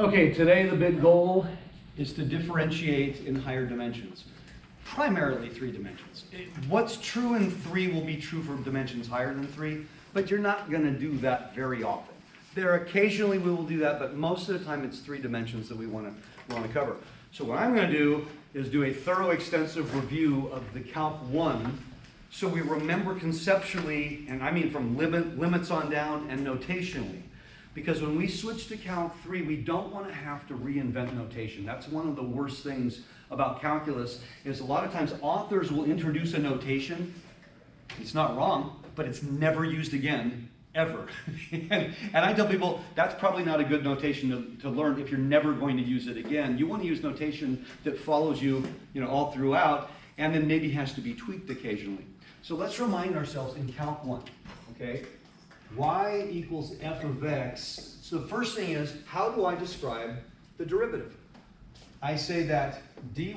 Okay, today the big goal is to differentiate in higher dimensions. Primarily 3 dimensions. What's true in 3 will be true for dimensions higher than 3, but you're not going to do that very often. There occasionally we will do that, but most of the time it's 3 dimensions that we want to cover. So what I'm going to do is do a thorough, extensive review of the Calc 1, so we remember conceptually, and I mean from limits on down and notationally. Because when we switch to Calc 3, we don't want to have to reinvent notation. That's one of the worst things about calculus, is a lot of times authors will introduce a notation. It's not wrong, but it's never used again, ever. and I tell people, that's probably not a good notation to learn if you're never going to use it again. You want to use notation that follows you, all throughout, and then maybe has to be tweaked occasionally. So let's remind ourselves in Calc 1, okay? Y equals f of x. So the first thing is, how do I describe the derivative? I say that dy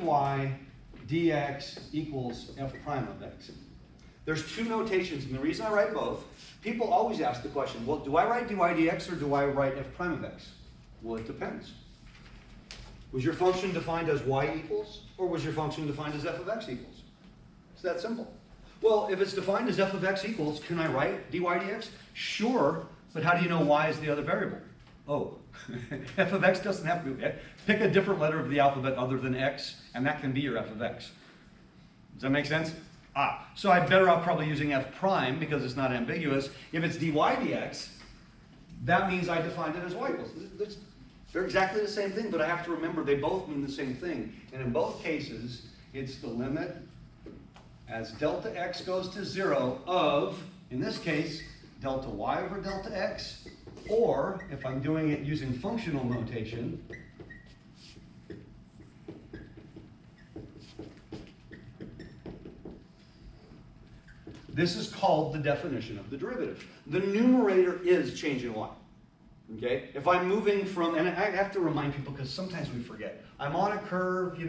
dx equals f prime of x. There's 2 notations, and the reason I write both, people always ask the question, well, do I write dy dx or do I write f prime of x? Well, it depends. Was your function defined as y equals, or was your function defined as f of x equals? It's that simple. Well, if it's defined as f of x equals, can I write dy dx? Sure, but how do you know y is the other variable? Oh, f of x doesn't have to be. Pick a different letter of the alphabet other than x, and that can be your f of x. Does that make sense? So I'm better off probably using f prime because it's not ambiguous. If it's dy dx, that means I defined it as y equals. They're exactly the same thing, but I have to remember they both mean the same thing. And in both cases, it's the limit as delta x goes to 0 of, in this case, delta y over delta x, or if I'm doing it using functional notation, this is called the definition of the derivative. The numerator is changing y. Okay? If I'm moving from, and I have to remind people because sometimes we forget. I'm on a curve,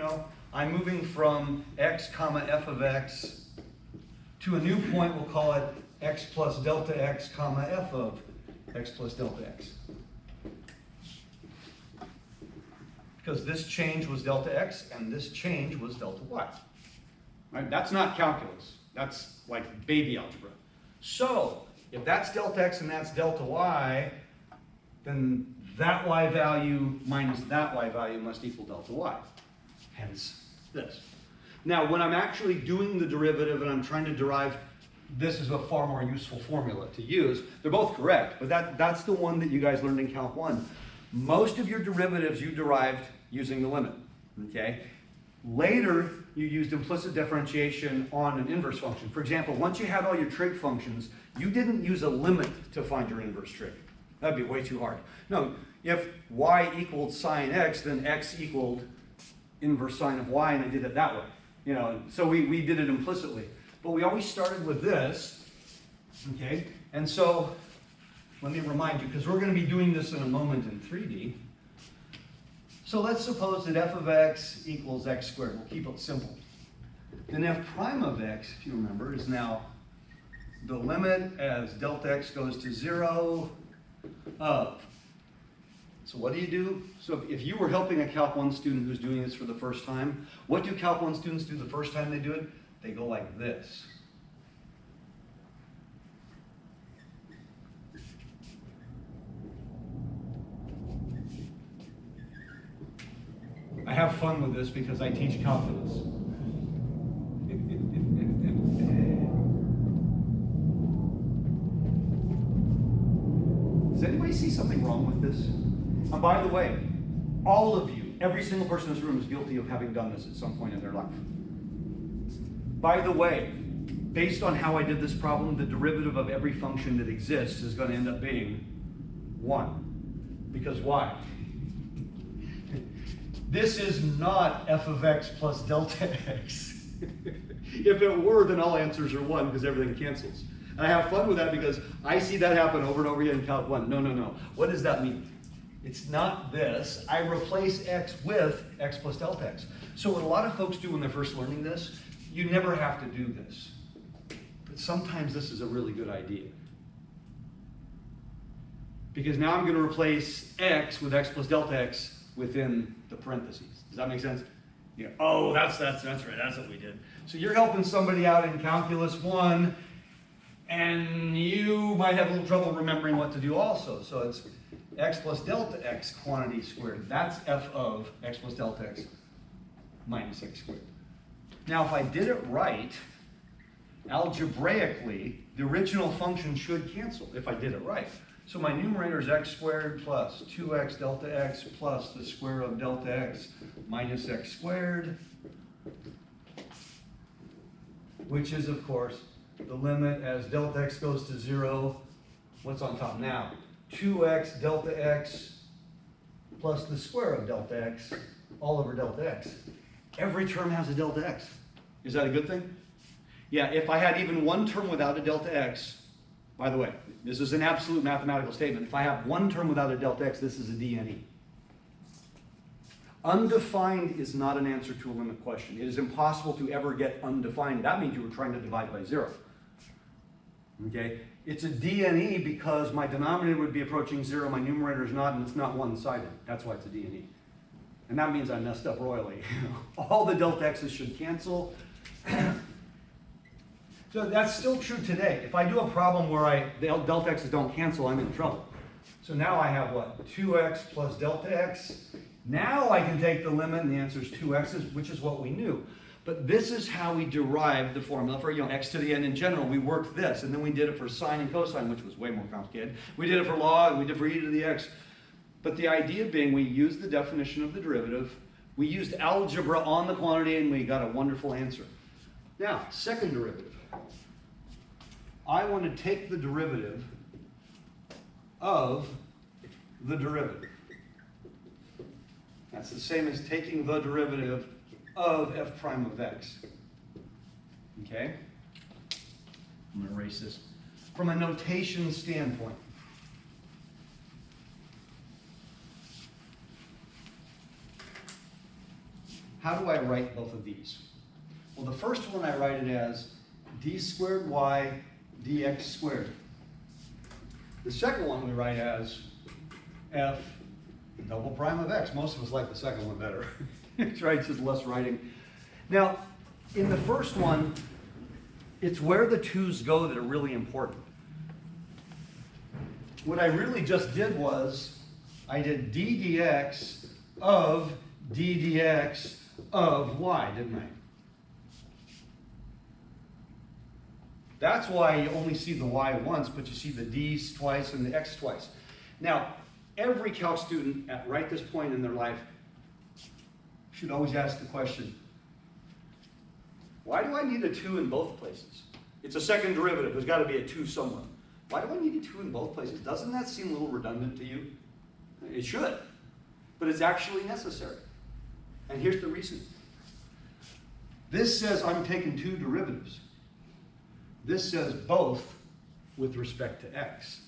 I'm moving from x comma f of x to a new point, we'll call it x plus delta x comma f of x plus delta x. Because this change was delta x and this change was delta y. Right? That's not calculus. That's like baby algebra. So if that's delta x and that's delta y, then that y value minus that y value must equal delta y. Hence this. Now, when I'm actually doing the derivative and I'm trying to derive, this is a far more useful formula to use. They're both correct, but that's the one that you guys learned in Calc 1. Most of your derivatives you derived using the limit, okay? Later, you used implicit differentiation on an inverse function. For example, once you had all your trig functions, you didn't use a limit to find your inverse trig. That'd be way too hard. No, if y equaled sine x, then x equaled inverse sine of y, and I did it that way. So we did it implicitly. But we always started with this, okay? And so, let me remind you, because we're going to be doing this in a moment in 3D. So let's suppose that f of x equals x squared. We'll keep it simple. Then f prime of x, if you remember, is now the limit as delta x goes to 0 of. So what do you do? So if you were helping a Calc 1 student who's doing this for the first time, what do Calc 1 students do the first time they do it? They go like this. I have fun with this because I teach calculus. Does anybody see something wrong with this? And by the way, all of you, every single person in this room is guilty of having done this at some point in their life. By the way, based on how I did this problem, the derivative of every function that exists is going to end up being 1. Because why? This is not f of x plus delta x. If it were, then all answers are 1 because everything cancels. And I have fun with that because I see that happen over and over again in Calc 1. No. What does that mean? It's not this. I replace x with x plus delta x. So what a lot of folks do when they're first learning this, you never have to do this. But sometimes this is a really good idea. Because now I'm going to replace x with x plus delta x within the parentheses. Does that make sense? Yeah. Oh, that's right. That's what we did. So you're helping somebody out in Calculus 1, and you might have a little trouble remembering what to do also. So it's x plus delta x quantity squared. That's f of x plus delta x minus x squared. Now, if I did it right, algebraically, the original function should cancel if I did it right. So my numerator is x squared plus 2x delta x plus the square of delta x minus x squared, which is, of course, the limit as delta x goes to 0. What's on top now? 2x delta x plus the square of delta x all over delta x. Every term has a delta x. Is that a good thing? Yeah, if I had even one term without a delta x, by the way, this is an absolute mathematical statement. If I have one term without a delta x, this is a DNE. Undefined is not an answer to a limit question. It is impossible to ever get undefined. That means you were trying to divide by 0. Okay? It's a DNE because my denominator would be approaching 0, my numerator is not, and it's not one-sided. That's why it's a DNE. And that means I messed up royally. All the delta x's should cancel. So that's still true today. If I do a problem where the delta x's don't cancel, I'm in trouble. So now I have what? 2x plus delta x. Now I can take the limit, and the answer is 2x's, which is what we knew. But this is how we derived the formula for x to the n in general. We worked this, and then we did it for sine and cosine, which was way more complicated. We did it for log, we did it for e to the x. But the idea being we used the definition of the derivative, we used algebra on the quantity, and we got a wonderful answer. Now, second derivative. I want to take the derivative of the derivative. That's the same as taking the derivative of f prime of x. Okay? I'm going to erase this. From a notation standpoint, how do I write both of these? Well, the first one I write it as d squared y dx squared. The second one we write as f double prime of x. Most of us like the second one better. It's right, it's just less writing. Now, in the first one, it's where the 2's go that are really important. What I really just did was, I did d dx of d dx of y, didn't I? That's why you only see the y once, but you see the d's twice and the x twice. Now, every calc student at right this point in their life should always ask the question, why do I need a 2 in both places? It's a second derivative. There's got to be a 2 somewhere. Why do I need a 2 in both places? Doesn't that seem a little redundant to you? It should, but it's actually necessary. And here's the reason. This says I'm taking 2 derivatives. This says both with respect to x,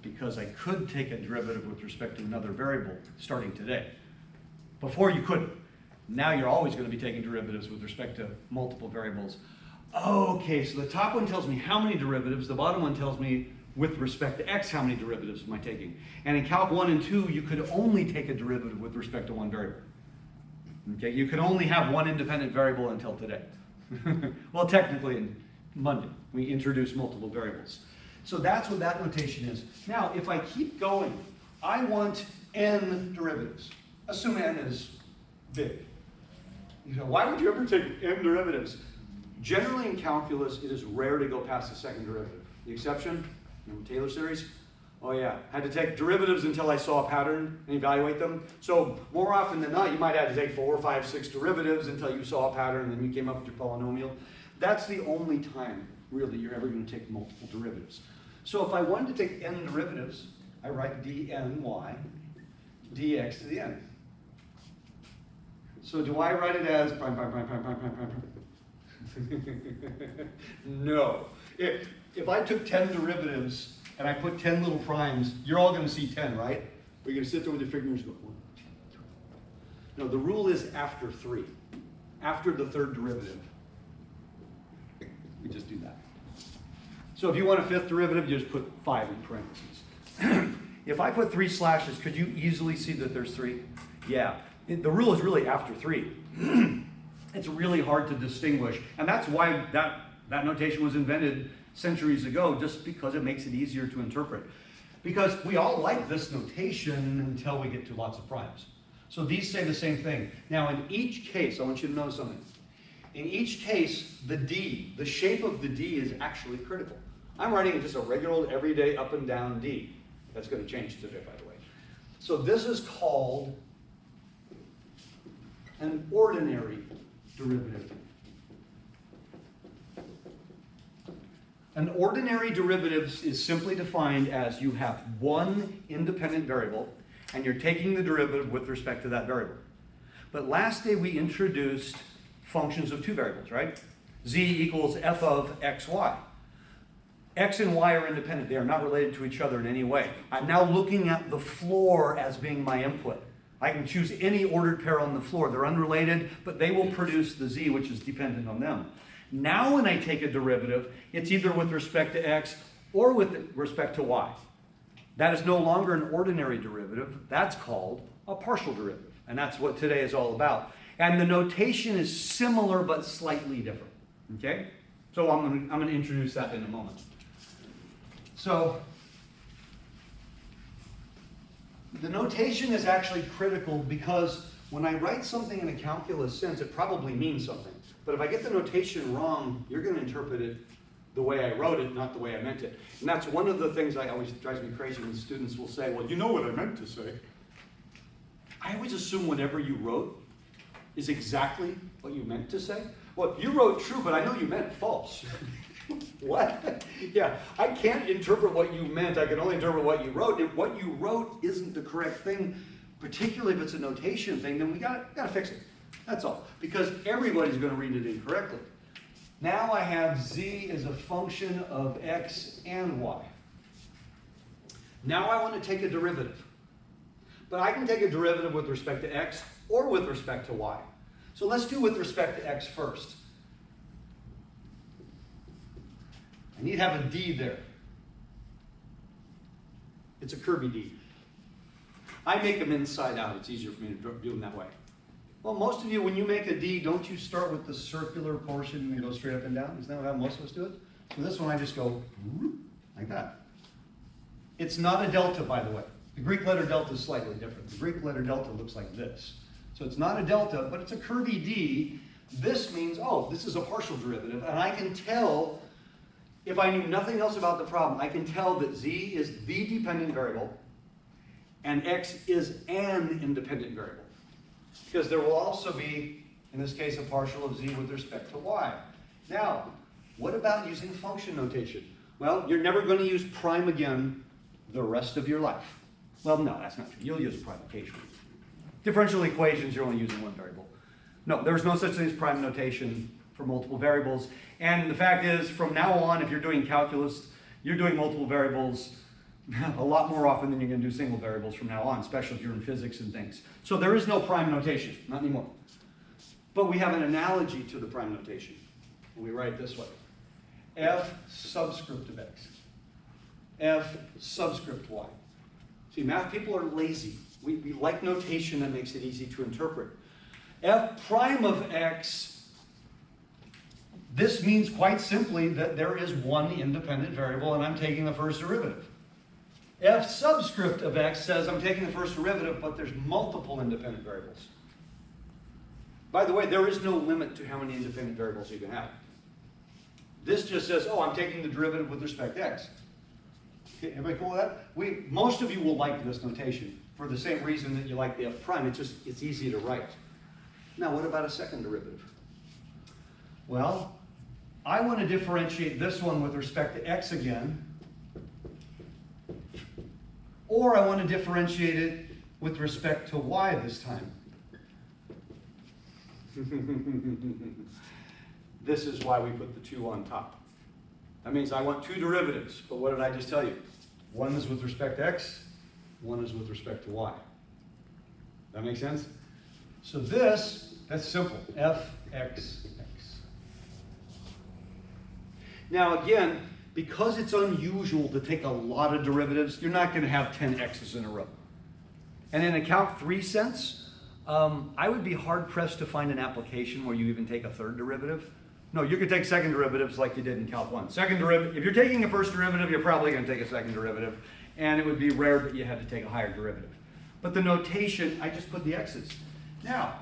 because I could take a derivative with respect to another variable starting today. Before you couldn't. Now you're always going to be taking derivatives with respect to multiple variables. Okay, so the top one tells me how many derivatives, the bottom one tells me with respect to x how many derivatives am I taking. And in Calc 1 and 2, you could only take a derivative with respect to one variable. Okay, you could only have one independent variable until today. Well, technically in Monday, we introduced multiple variables. So that's what that notation is. Now, if I keep going, I want n derivatives. Assume n is big. You know, why would you ever take n derivatives? Generally in calculus, it is rare to go past the second derivative. The exception, remember Taylor series? Oh yeah, had to take derivatives until I saw a pattern and evaluate them. So more often than not, you might have to take 4, 5, 6 derivatives until you saw a pattern and then you came up with your polynomial. That's the only time, really, you're ever going to take multiple derivatives. So if I wanted to take n derivatives, I write dny dx to the n. So do I write it as prime, prime, prime, prime, prime, prime, prime? No. If I took 10 derivatives and I put 10 little primes, you're all going to see 10, right? You're going to sit there with your fingers going, 1, 2, 3. No, the rule is after 3. After the third derivative. We just do that. So if you want a fifth derivative, you just put 5 in parentheses. If I put 3 slashes, could you easily see that there's 3? Yeah. The rule is really after 3. It's really hard to distinguish. And that's why that notation was invented centuries ago, just because it makes it easier to interpret. Because we all like this notation until we get to lots of primes. So these say the same thing. Now in each case, I want you to know something. In each case, the D, the shape of the D is actually critical. I'm writing just a regular old everyday up and down D. That's going to change today, by the way. So this is called an ordinary derivative. An ordinary derivative is simply defined as you have one independent variable and you're taking the derivative with respect to that variable. But last day we introduced functions of 2 variables, right? Z equals f of xy. X and y are independent. They are not related to each other in any way. I'm now looking at the floor as being my input. I can choose any ordered pair on the floor. They're unrelated, but they will produce the z, which is dependent on them. Now when I take a derivative, it's either with respect to x or with respect to y. That is no longer an ordinary derivative. That's called a partial derivative. And that's what today is all about. And the notation is similar but slightly different. Okay? So I'm going to introduce that in a moment. So the notation is actually critical because when I write something in a calculus sense, it probably means something. But if I get the notation wrong, you're going to interpret it the way I wrote it, not the way I meant it. And that's one of the things I always drives me crazy when students will say, well, you know what I meant to say. I always assume whatever you wrote is exactly what you meant to say. Well, you wrote true, but I know you meant false. What? Yeah, I can't interpret what you meant. I can only interpret what you wrote. If what you wrote isn't the correct thing, particularly if it's a notation thing, then we gotta fix it. That's all. Because everybody's going to read it incorrectly. Now I have z as a function of x and y. Now I want to take a derivative. But I can take a derivative with respect to x or with respect to y. So let's do with respect to x first. I need to have a d there. It's a curvy d. I make them inside out. It's easier for me to do them that way. Well, most of you, when you make a d, don't you start with the circular portion and then go straight up and down? Isn't that how most of us do it? So this one I just go like that. It's not a delta, by the way. The Greek letter delta is slightly different. The Greek letter delta looks like this. So it's not a delta, but it's a curvy d. This means, oh, this is a partial derivative, and I can tell, if I knew nothing else about the problem, I can tell that z is the dependent variable and x is an independent variable. Because there will also be, in this case, a partial of z with respect to y. Now, what about using function notation? Well, you're never going to use prime again the rest of your life. Well, no, that's not true. You'll use prime occasionally. Differential equations, you're only using one variable. No, there's no such thing as prime notation for multiple variables. And the fact is, from now on, if you're doing calculus, you're doing multiple variables a lot more often than you're going to do single variables from now on, especially if you're in physics and things. So there is no prime notation, not anymore. But we have an analogy to the prime notation. We write this way. F subscript of x. F subscript y. See, math people are lazy. We like notation that makes it easy to interpret. F prime of x, this means quite simply that there is one independent variable and I'm taking the first derivative. F subscript of x says I'm taking the first derivative, but there's multiple independent variables. By the way, there is no limit to how many independent variables you can have. This just says, oh, I'm taking the derivative with respect to x. Okay, everybody cool with that? Most of you will like this notation for the same reason that you like the f prime. It's easy to write. Now, what about a second derivative? Well, I want to differentiate this one with respect to x again. Or I want to differentiate it with respect to y this time. This is why we put the 2 on top. That means I want 2 derivatives, but what did I just tell you? One is with respect to x, one is with respect to y. That make sense? So that's simple, f, x, x. Now again, because it's unusual to take a lot of derivatives, you're not going to have 10 x's in a row. And in a Calc 3 sense, I would be hard-pressed to find an application where you even take a third derivative. No, you could take second derivatives like you did in Calc 1. Second derivative, if you're taking a first derivative, you're probably going to take a second derivative, and it would be rare that you had to take a higher derivative. But the notation, I just put the x's. Now,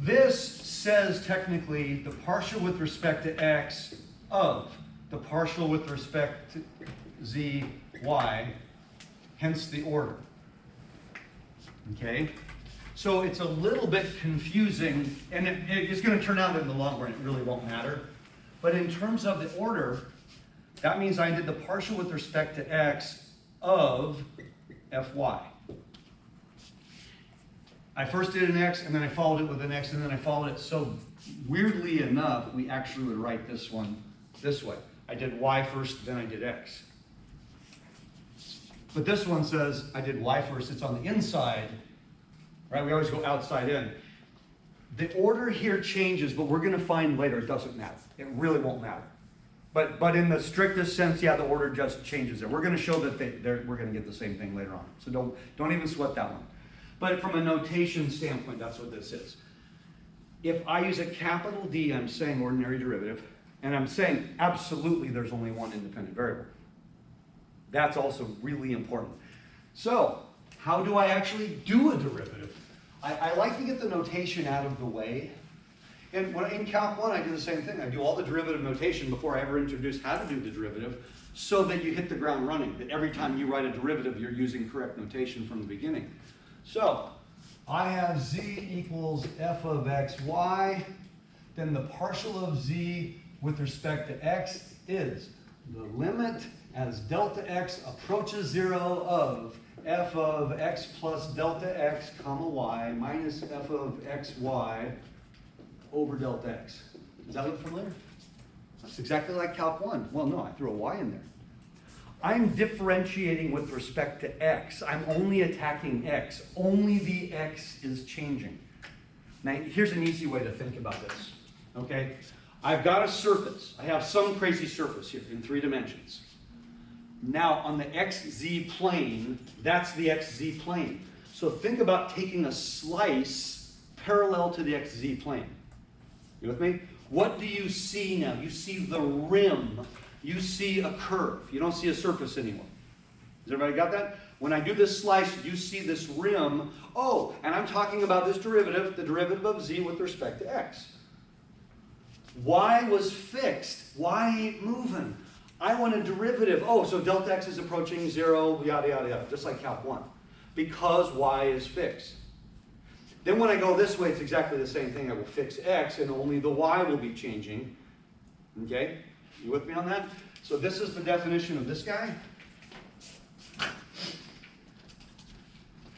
this says technically the partial with respect to x of the partial with respect to z, y, hence the order. Okay? So it's a little bit confusing, and it's going to turn out in the long run, it really won't matter. But in terms of the order, that means I did the partial with respect to x of fy. I first did an x, and then I followed it with an x, and then I followed it. So weirdly enough, we actually would write this one this way. I did y first, then I did x. But this one says I did y first, it's on the inside. Right, we always go outside in. The order here changes, but we're going to find later it doesn't matter. It really won't matter. But in the strictest sense, yeah, the order just changes there. We're going to show that we're going to get the same thing later on. So don't even sweat that one. But from a notation standpoint, that's what this is. If I use a capital D, I'm saying ordinary derivative, and I'm saying absolutely there's only one independent variable. That's also really important. So how do I actually do a derivative? I like to get the notation out of the way. And in Calc 1, I do the same thing. I do all the derivative notation before I ever introduce how to do the derivative, so that you hit the ground running, that every time you write a derivative, you're using correct notation from the beginning. So I have z equals f of x, y. Then the partial of z with respect to x is the limit as delta x approaches 0 of f of x plus delta x comma y minus f of xy over delta x. Does that look familiar? That's exactly like Calc 1. Well, no, I threw a y in there. I'm differentiating with respect to x. I'm only attacking x. Only the x is changing. Now, here's an easy way to think about this. Okay? I've got a surface. I have some crazy surface here in 3 dimensions. Now, on the xz plane, that's the xz plane. So think about taking a slice parallel to the xz plane. You with me? What do you see now? You see the rim. You see a curve. You don't see a surface anymore. Has everybody got that? When I do this slice, you see this rim. Oh, and I'm talking about this derivative, the derivative of z with respect to x. Y was fixed. Y ain't moving. I want a derivative. Oh, so delta x is approaching 0, yada, yada, yada, just like Calc 1, because y is fixed. Then when I go this way, it's exactly the same thing. I will fix x, and only the y will be changing. Okay? You with me on that? So this is the definition of this guy.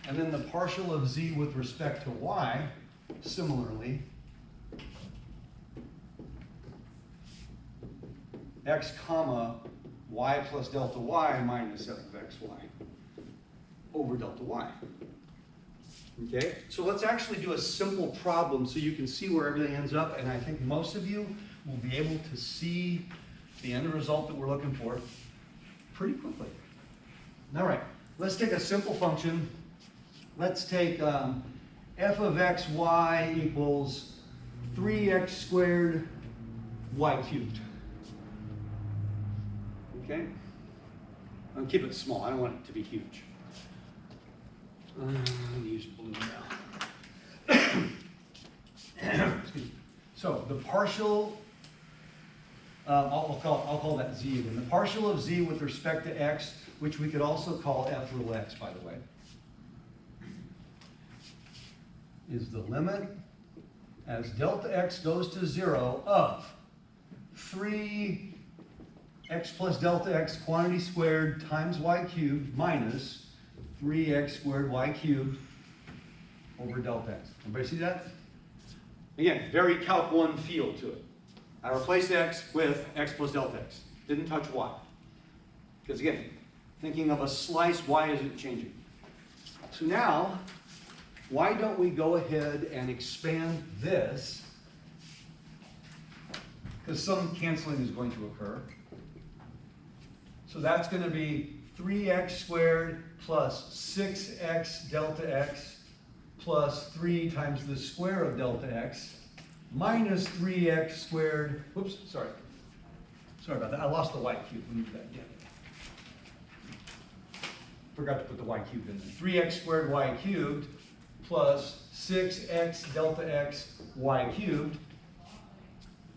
And then the partial of z with respect to y, similarly, x comma y plus delta y minus f of xy over delta y. Okay, so let's actually do a simple problem so you can see where everything ends up, and I think most of you will be able to see the end result that we're looking for pretty quickly. All right, let's take a simple function. Let's take f of xy equals 3x squared y cubed. Okay? I'll keep it small. I don't want it to be huge. Let me use blue now. So the partial, I'll call that z again. The partial of z with respect to x, which we could also call f little x, by the way, is the limit as delta x goes to 0 of 3 x plus delta x quantity squared times y cubed minus 3x squared y cubed over delta x. Everybody see that? Again, very Calc 1 feel to it. I replaced x with x plus delta x. Didn't touch y. Because again, thinking of a slice, y isn't changing. So now, why don't we go ahead and expand this? Because some canceling is going to occur. So that's going to be 3x squared plus 6x delta x plus 3 times the square of delta x minus 3x squared, whoops, sorry about that, I lost the y cubed, let me do that again. Forgot to put the y cubed in there. 3x squared y cubed plus 6x delta x y cubed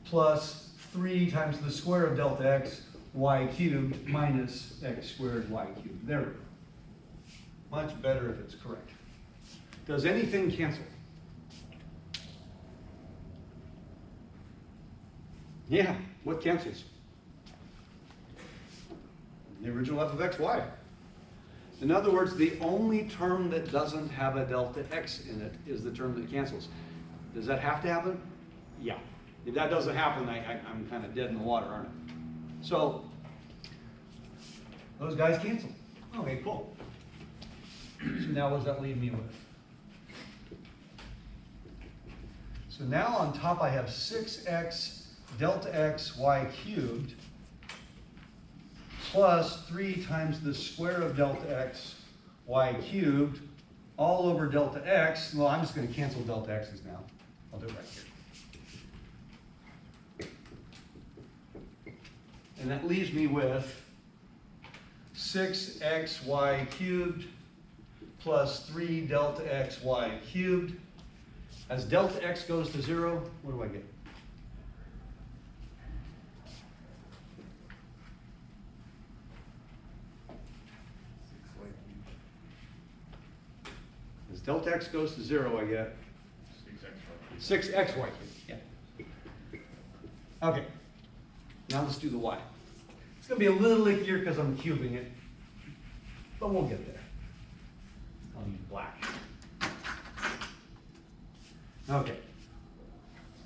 plus 3 times the square of delta x y cubed minus x squared y cubed. There we go. Much better if it's correct. Does anything cancel? Yeah, what cancels? The original f of x, y. In other words, the only term that doesn't have a delta x in it is the term that cancels. Does that have to happen? Yeah. If that doesn't happen, I'm kind of dead in the water, aren't I? So, those guys cancel. Okay, cool. So now what does that leave me with? So now on top I have 6x delta x y cubed plus 3 times the square of delta x y cubed all over delta x. Well, I'm just going to cancel delta x's now. I'll do it right here. And that leaves me with 6xy cubed plus 3 delta xy cubed. As delta x goes to 0, what do I get? As delta x goes to 0, I get 6xy cubed. Yeah. Okay. Now let's do the y. It's going to be a little ickier because I'm cubing it, but we'll get there. I'll use black. Okay.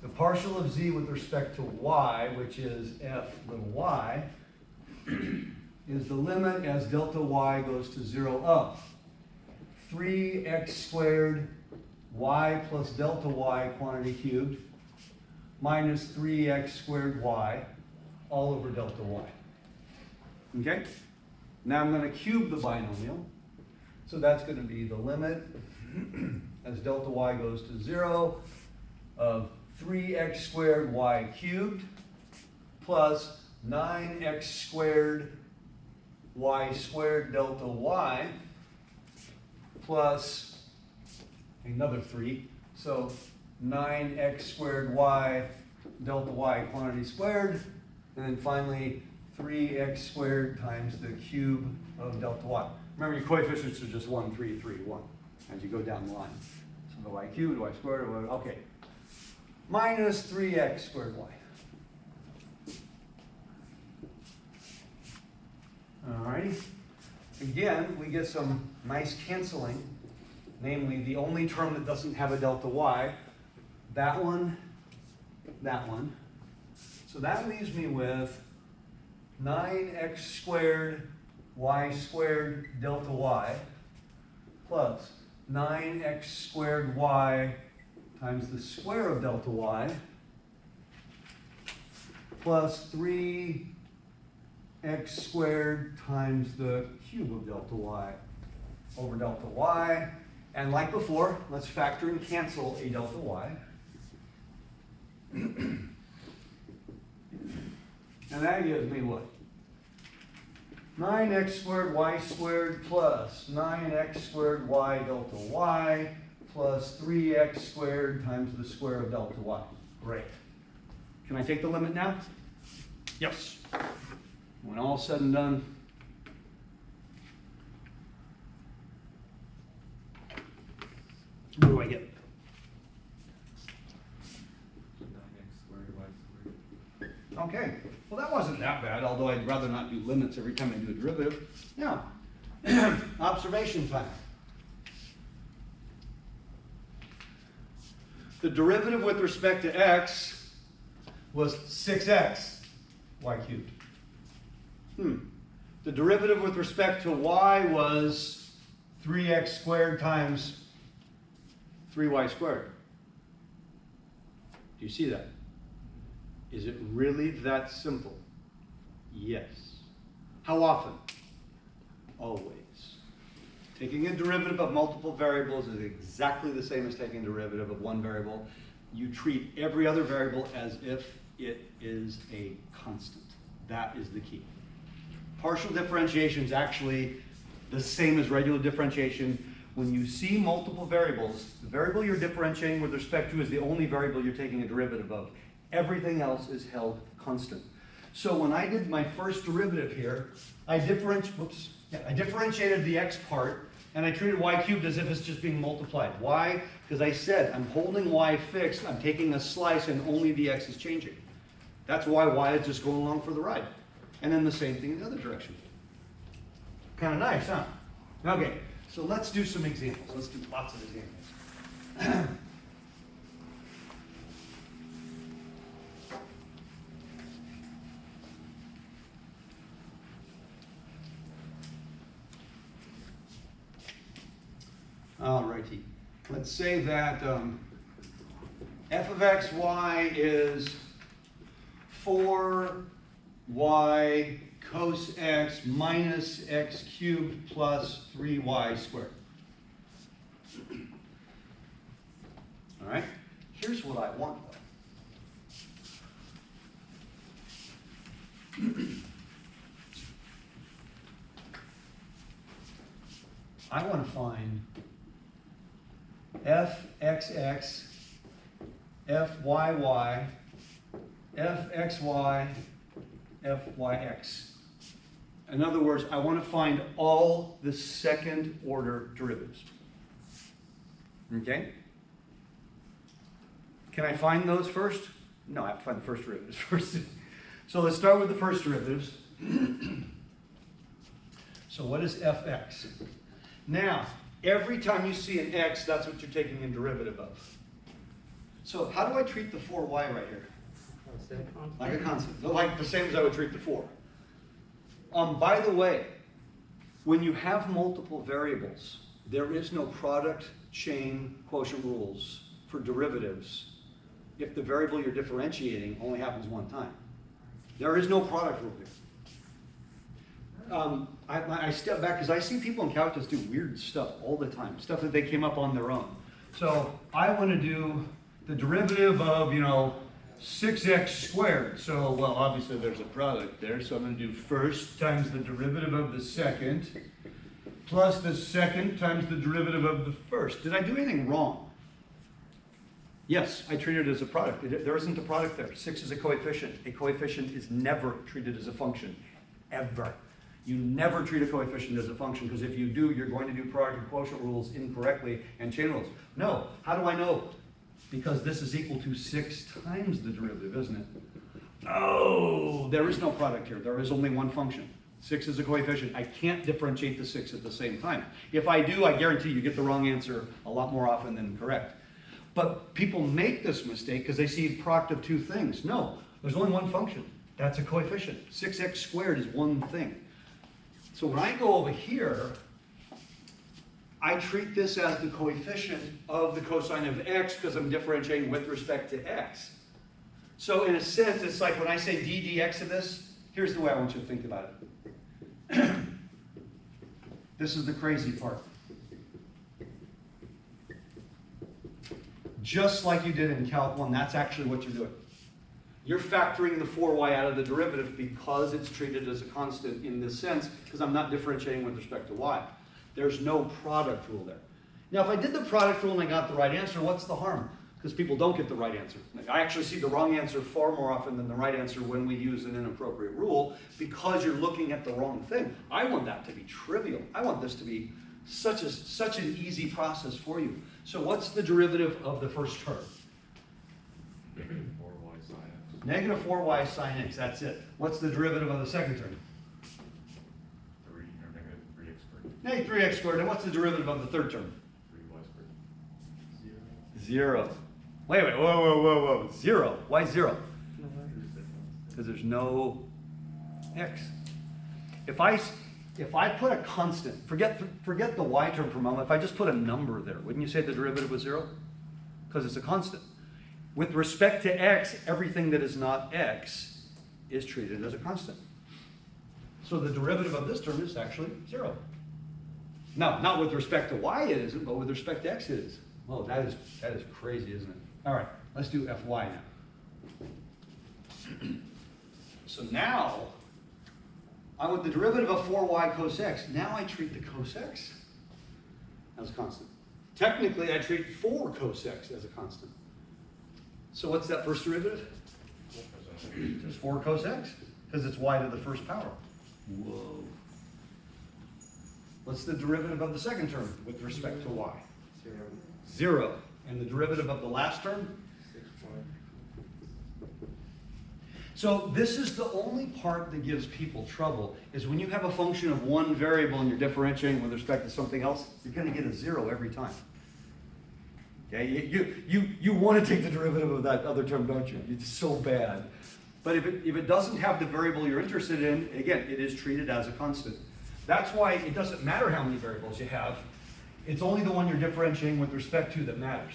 The partial of z with respect to y, which is f little y, is the limit as delta y goes to 0 of 3x squared y plus delta y quantity cubed minus 3x squared y all over delta y. Okay? Now I'm going to cube the binomial. So that's going to be the limit as delta y goes to 0 of 3x squared y cubed plus 9x squared y squared delta y plus another 3. So 9x squared y delta y quantity squared. And then finally 3x squared times the cube of delta y. Remember, your coefficients are just 1, 3, 3, 1 as you go down the line. So the y cubed, y squared, okay. Minus 3x squared y. Alrighty. Again, we get some nice canceling, namely the only term that doesn't have a delta y, that one, that one. So that leaves me with 9x squared y squared delta y plus 9x squared y times the square of delta y plus 3x squared times the cube of delta y over delta y. And like before, let's factor and cancel a delta y. And that gives me what? 9x squared y squared plus 9x squared y delta y plus 3x squared times the square of delta y. Great. Can I take the limit now? Yes. When all's said and done, what do I get? 9x squared y squared. Okay. Well, that wasn't that bad, although I'd rather not do limits every time I do a derivative. Now, observation time. The derivative with respect to x was 6x y cubed. The derivative with respect to y was 3x squared times 3y squared. Do you see that? Is it really that simple? Yes. How often? Always. Taking a derivative of multiple variables is exactly the same as taking a derivative of one variable. You treat every other variable as if it is a constant. That is the key. Partial differentiation is actually the same as regular differentiation. When you see multiple variables, the variable you're differentiating with respect to is the only variable you're taking a derivative of. Everything else is held constant. So when I did my first derivative here, I differentiated the x part, and I treated y cubed as if it's just being multiplied. Why? Because I said I'm holding y fixed, I'm taking a slice, and only the x is changing. That's why y is just going along for the ride. And then the same thing in the other direction. Kind of nice, huh? Okay, so let's do some examples. Let's do lots of examples. Alrighty. Let's say that f of x, y is 4y cos x minus x cubed plus 3y squared. All right? Here's what I want, though. I want to find fxx, fyy, fxy, fyx. In other words, I want to find all the second order derivatives. Okay? Can I find those first? No, I have to find the first derivatives first. So let's start with the first derivatives. So what is fx? Now, every time you see an x, that's what you're taking a derivative of. So how do I treat the 4y right here? Like a constant. Like the same as I would treat the 4. By the way, when you have multiple variables, there is no product chain quotient rules for derivatives if the variable you're differentiating only happens one time. There is no product rule here. I step back because I see people in calculus do weird stuff all the time, stuff that they came up on their own. So I want to do the derivative of, 6x squared. So, well, obviously there's a product there, so I'm going to do first times the derivative of the second plus the second times the derivative of the first. Did I do anything wrong? Yes, I treat it as a product. There isn't a product there. 6 is a coefficient. A coefficient is never treated as a function, ever. You never treat a coefficient as a function, because if you do, you're going to do product and quotient rules incorrectly and chain rules. No. How do I know? Because this is equal to 6 times the derivative, isn't it? Oh, there is no product here. There is only one function. 6 is a coefficient. I can't differentiate the 6 at the same time. If I do, I guarantee you get the wrong answer a lot more often than correct. But people make this mistake because they see product of two things. No, there's only one function. That's a coefficient. 6x squared is one thing. So when I go over here, I treat this as the coefficient of the cosine of x because I'm differentiating with respect to x. So in a sense, it's like when I say d dx of this, here's the way I want you to think about it. This is the crazy part. Just like you did in Calc 1, that's actually what you're doing. You're factoring the 4y out of the derivative because it's treated as a constant in this sense, because I'm not differentiating with respect to y. There's no product rule there. Now, if I did the product rule and I got the right answer, what's the harm? Because people don't get the right answer. I actually see the wrong answer far more often than the right answer when we use an inappropriate rule, because you're looking at the wrong thing. I want that to be trivial. I want this to be such an easy process for you. So what's the derivative of the first term? Negative 4y sine x, that's it. What's the derivative of the second term? 3, or negative 3x squared. Negative 3x squared. And what's the derivative of the third term? 3y squared. 0. Wait, whoa. 0. Why 0? Because there's no x. If I put a constant, forget the y term for a moment, if I just put a number there, wouldn't you say the derivative was 0? Because it's a constant. With respect to x, everything that is not x is treated as a constant. So the derivative of this term is actually 0. Now, not with respect to y it isn't, but with respect to x it is. Oh, that is crazy, isn't it? All right, let's do fy now. So now, I want the derivative of 4y cos x. Now I treat the cos x as a constant. Technically, I treat 4 cos x as a constant. So what's that first derivative? Just 4 cos x, because it's y to the first power. Whoa. What's the derivative of the second term with respect to y? 0. And the derivative of the last term? 6y. So this is the only part that gives people trouble, is when you have a function of one variable and you're differentiating with respect to something else, you're going to get a 0 every time. Okay? You want to take the derivative of that other term, don't you? It's so bad. But if it doesn't have the variable you're interested in, again, it is treated as a constant. That's why it doesn't matter how many variables you have. It's only the one you're differentiating with respect to that matters.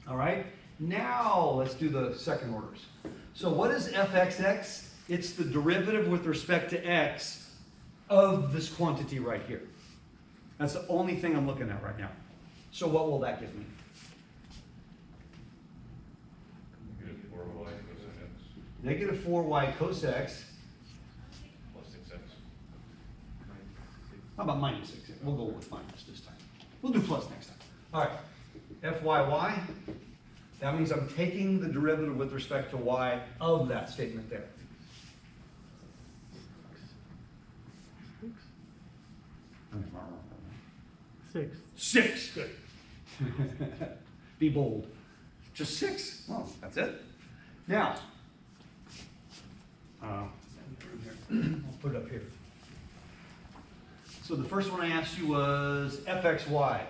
All right? Now let's do the second orders. So what is fxx? It's the derivative with respect to x of this quantity right here. That's the only thing I'm looking at right now. So what will that give me? Negative 4y cos x Negative 4y cos x. plus 6x. How about minus 6? We'll go with minus this time. We'll do plus next time. All right. fyy. That means I'm taking the derivative with respect to y of that statement there. Six. 6. Good. Be bold. Just 6. Oh, that's it. Now, I'll put it up here. So the first one I asked you was fxy.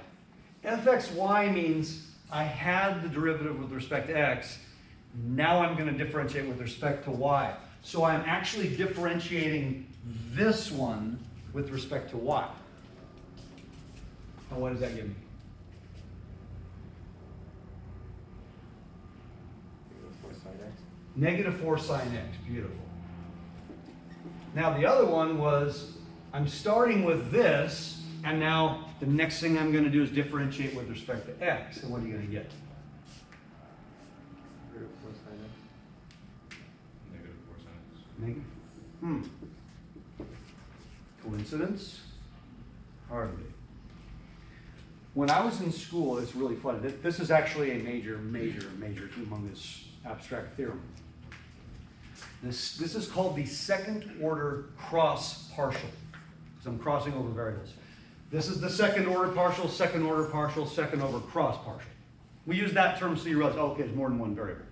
fxy means I had the derivative with respect to x. Now I'm going to differentiate with respect to y. So I'm actually differentiating this one with respect to y. Now what does that give me? Negative 4 sine x. Beautiful. Now the other one was, I'm starting with this, and now the next thing I'm going to do is differentiate with respect to x. And what are you going to get? Negative 4 sin x. Negative. Coincidence? Hardly. When I was in school, it's really funny. This is actually a major, humongous abstract theorem. This is called the second order cross partial, because I'm crossing over variables. This is the second order partial, second order partial, second over cross partial. We use that term so you realize, oh, okay, there's more than one variable.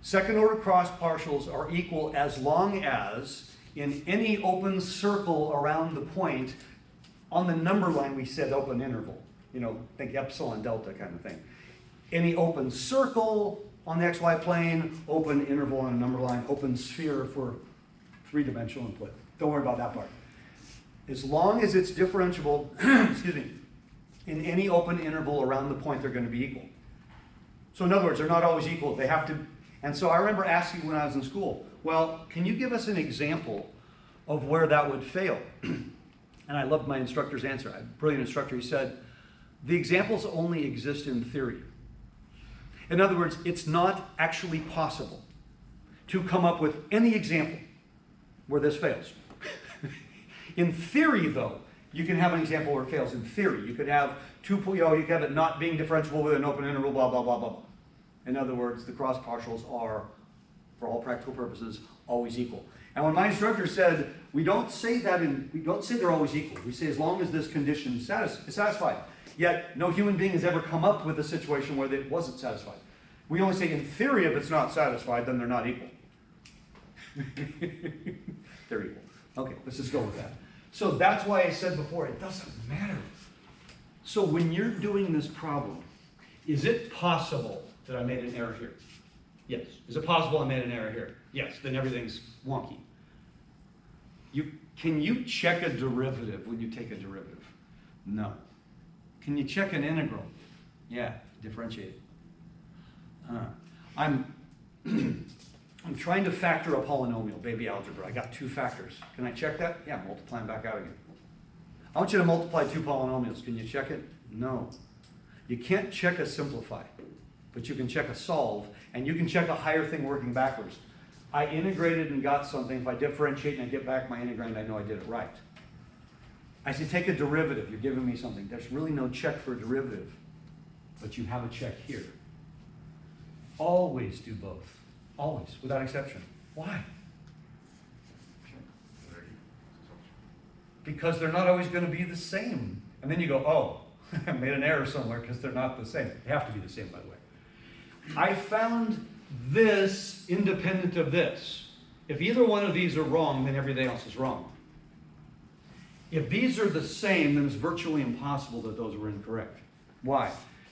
Second order cross partials are equal as long as in any open circle around the point, on the number line we said open interval. You know, think epsilon delta kind of thing. Any open circle on the xy plane, open interval on a number line, open sphere for three-dimensional input. Don't worry about that part. As long as it's differentiable, excuse me, in any open interval around the point, they're going to be equal. So in other words, they're not always equal. They have to, and so I remember asking when I was in school, well, can you give us an example of where that would fail? And I loved my instructor's answer. A brilliant instructor. He said, the examples only exist in theory. In other words, it's not actually possible to come up with any example where this fails. In theory, though, you can have an example where it fails. In theory, you could have you could have it not being differentiable with an open interval, blah, blah, blah, blah. In other words, the cross partials are, for all practical purposes, always equal. And when my instructor said, we don't say they're always equal. We say as long as this condition is satisfied. Yet, no human being has ever come up with a situation where it wasn't satisfied. We only say in theory if it's not satisfied, then they're not equal. They're equal. Okay, let's just go with that. So that's why I said before, it doesn't matter. So when you're doing this problem, is it possible that I made an error here? Yes. Is it possible I made an error here? Yes, then everything's wonky. Can you check a derivative when you take a derivative? No. Can you check an integral? Yeah, differentiate it. I'm trying to factor a polynomial, baby algebra. I got two factors. Can I check that? Yeah, multiply them back out again. I want you to multiply two polynomials. Can you check it? No. You can't check a simplify, but you can check a solve, and you can check a higher thing working backwards. I integrated and got something. If I differentiate and I get back my integrand, I know I did it right. I say take a derivative. You're giving me something. There's really no check for a derivative, but you have a check here. Always do both. Always, without exception. Why? Because they're not always going to be the same. And then you go, oh, I made an error somewhere because they're not the same. They have to be the same, by the way. I found this independent of this. If either one of these are wrong, then everything else is wrong. If these are the same, then it's virtually impossible that those were incorrect. Why?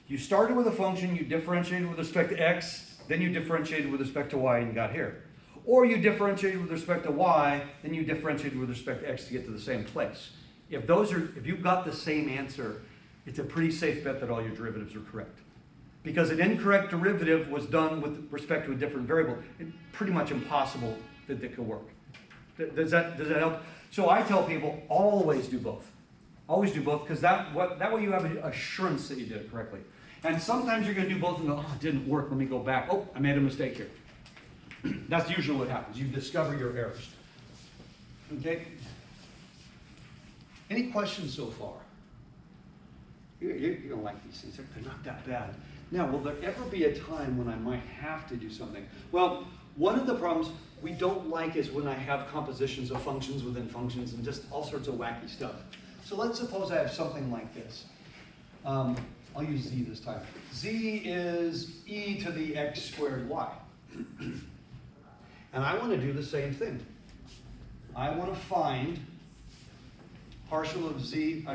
You started with a function, you differentiated with respect to x, then you differentiated with respect to y and you got here. Or you differentiated with respect to y, then you differentiated with respect to x to get to the same place. If you've got the same answer, it's a pretty safe bet that all your derivatives are correct. Because an incorrect derivative was done with respect to a different variable. It's pretty much impossible that that could work. Does that help? So I tell people, always do both. Always do both, because that way you have an assurance that you did it correctly. And sometimes you're going to do both and go, oh, it didn't work, let me go back. Oh, I made a mistake here. That's usually what happens. You discover your errors. Okay? Any questions so far? You're going to like these things. They're not that bad. Now, will there ever be a time when I might have to do something? Well, one of the problems we don't like is when I have compositions of functions within functions and just all sorts of wacky stuff. So let's suppose I have something like this. I'll use z this time. Z is e to the x squared y. And I want to do the same thing. I want to find partial of z,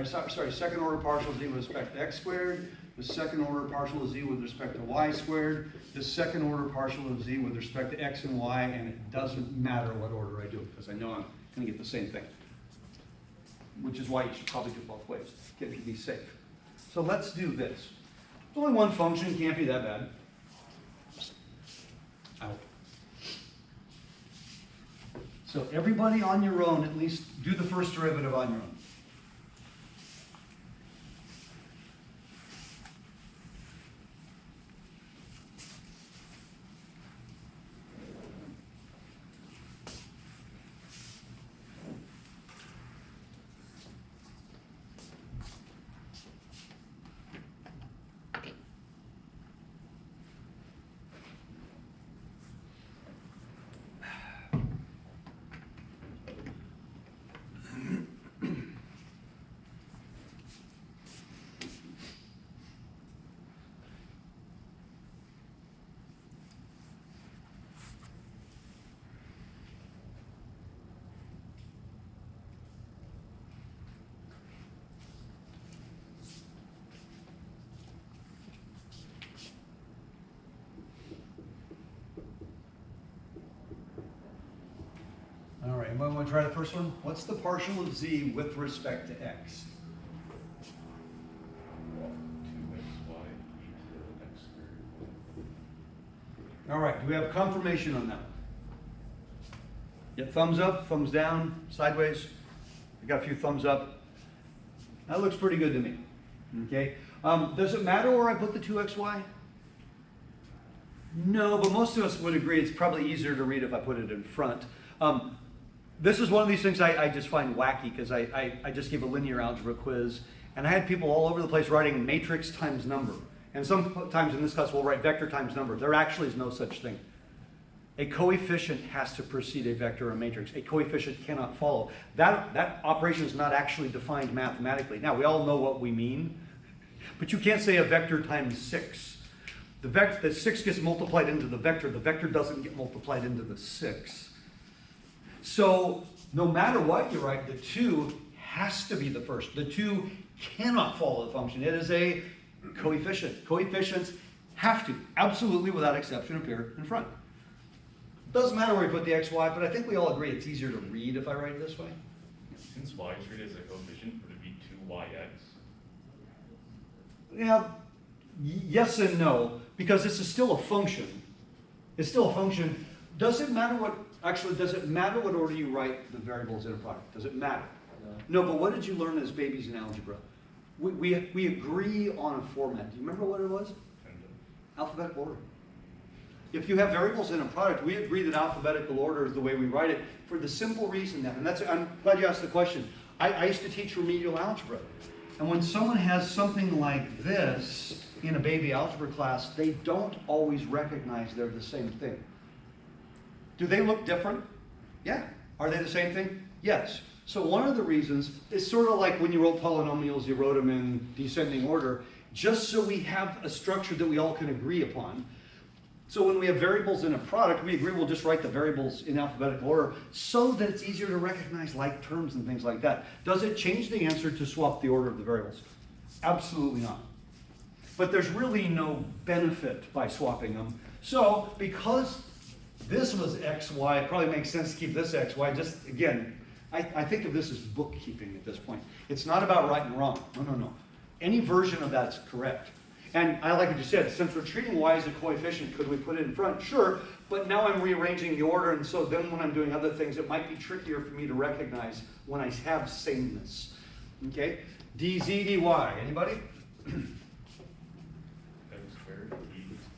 second order partial of z with respect to x squared, the second order partial of z with respect to y squared, the second order partial of z with respect to x and y, and it doesn't matter what order I do it, because I know I'm going to get the same thing. Which is why you should probably do both ways, to be safe. So let's do this. It's only one function, can't be that bad. Out. So everybody on your own, at least do the first derivative on your own. All right, anybody want to try the first one? What's the partial of z with respect to x? 2xy e to x squared. All right, do we have confirmation on that? Yeah, thumbs up, thumbs down, sideways. I got a few thumbs up. That looks pretty good to me. Okay. Does it matter where I put the 2xy? No, but most of us would agree it's probably easier to read if I put it in front. This is one of these things I just find wacky because I just gave a linear algebra quiz and I had people all over the place writing matrix times number. And sometimes in this class we'll write vector times number. There actually is no such thing. A coefficient has to precede a vector or a matrix. A coefficient cannot follow. That operation is not actually defined mathematically. Now, we all know what we mean, but you can't say a vector times 6. The 6 gets multiplied into the vector doesn't get multiplied into the 6. So, no matter what you write, the 2 has to be the first. The 2 cannot follow the function. It is a coefficient. Coefficients have to, absolutely without exception, appear in front. Doesn't matter where you put the xy, but I think we all agree it's easier to read if I write it this way. Since y is treated as a coefficient, would it be 2yx? Yeah, yes and no, because this is still a function. It's still a function, Does it matter what, actually, does it matter what order you write the variables in a product? Does it matter? No, but what did you learn as babies in algebra? We agree on a format. Do you remember what it was? Alphabetical order. If you have variables in a product, we agree that alphabetical order is the way we write it for the simple reason that, and that's, I'm glad you asked the question. I used to teach remedial algebra. And when someone has something like this in a baby algebra class, they don't always recognize they're the same thing. Do they look different? Yeah. Are they the same thing? Yes. So one of the reasons is sort of like when you wrote polynomials, you wrote them in descending order, just so we have a structure that we all can agree upon. So when we have variables in a product, we agree we'll just write the variables in alphabetical order so that it's easier to recognize like terms and things like that. Does it change the answer to swap the order of the variables? Absolutely not. But there's really no benefit by swapping them. So because this was x, y, it probably makes sense to keep this x, y. Just again, I think of this as bookkeeping at this point. It's not about right and wrong. No, no, no. Any version of that's correct. And I like what you said, since we're treating y as a coefficient, could we put it in front? Sure, but now I'm rearranging the order, and so then when I'm doing other things, it might be trickier for me to recognize when I have sameness. Okay? dz, dy, anybody?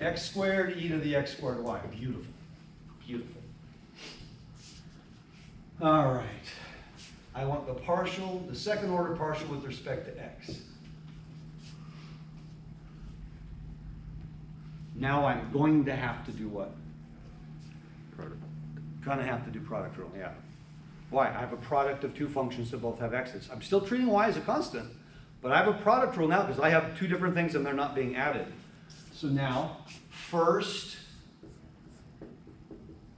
X squared e to the x squared y. Beautiful. Beautiful. All right. I want the partial, the second order partial with respect to x. Now I'm going to have to do what? Gonna have to do product rule, yeah. Why? I have a product of two functions that both have x's. I'm still treating y as a constant, but I have a product rule now because I have two different things and they're not being added. So now, first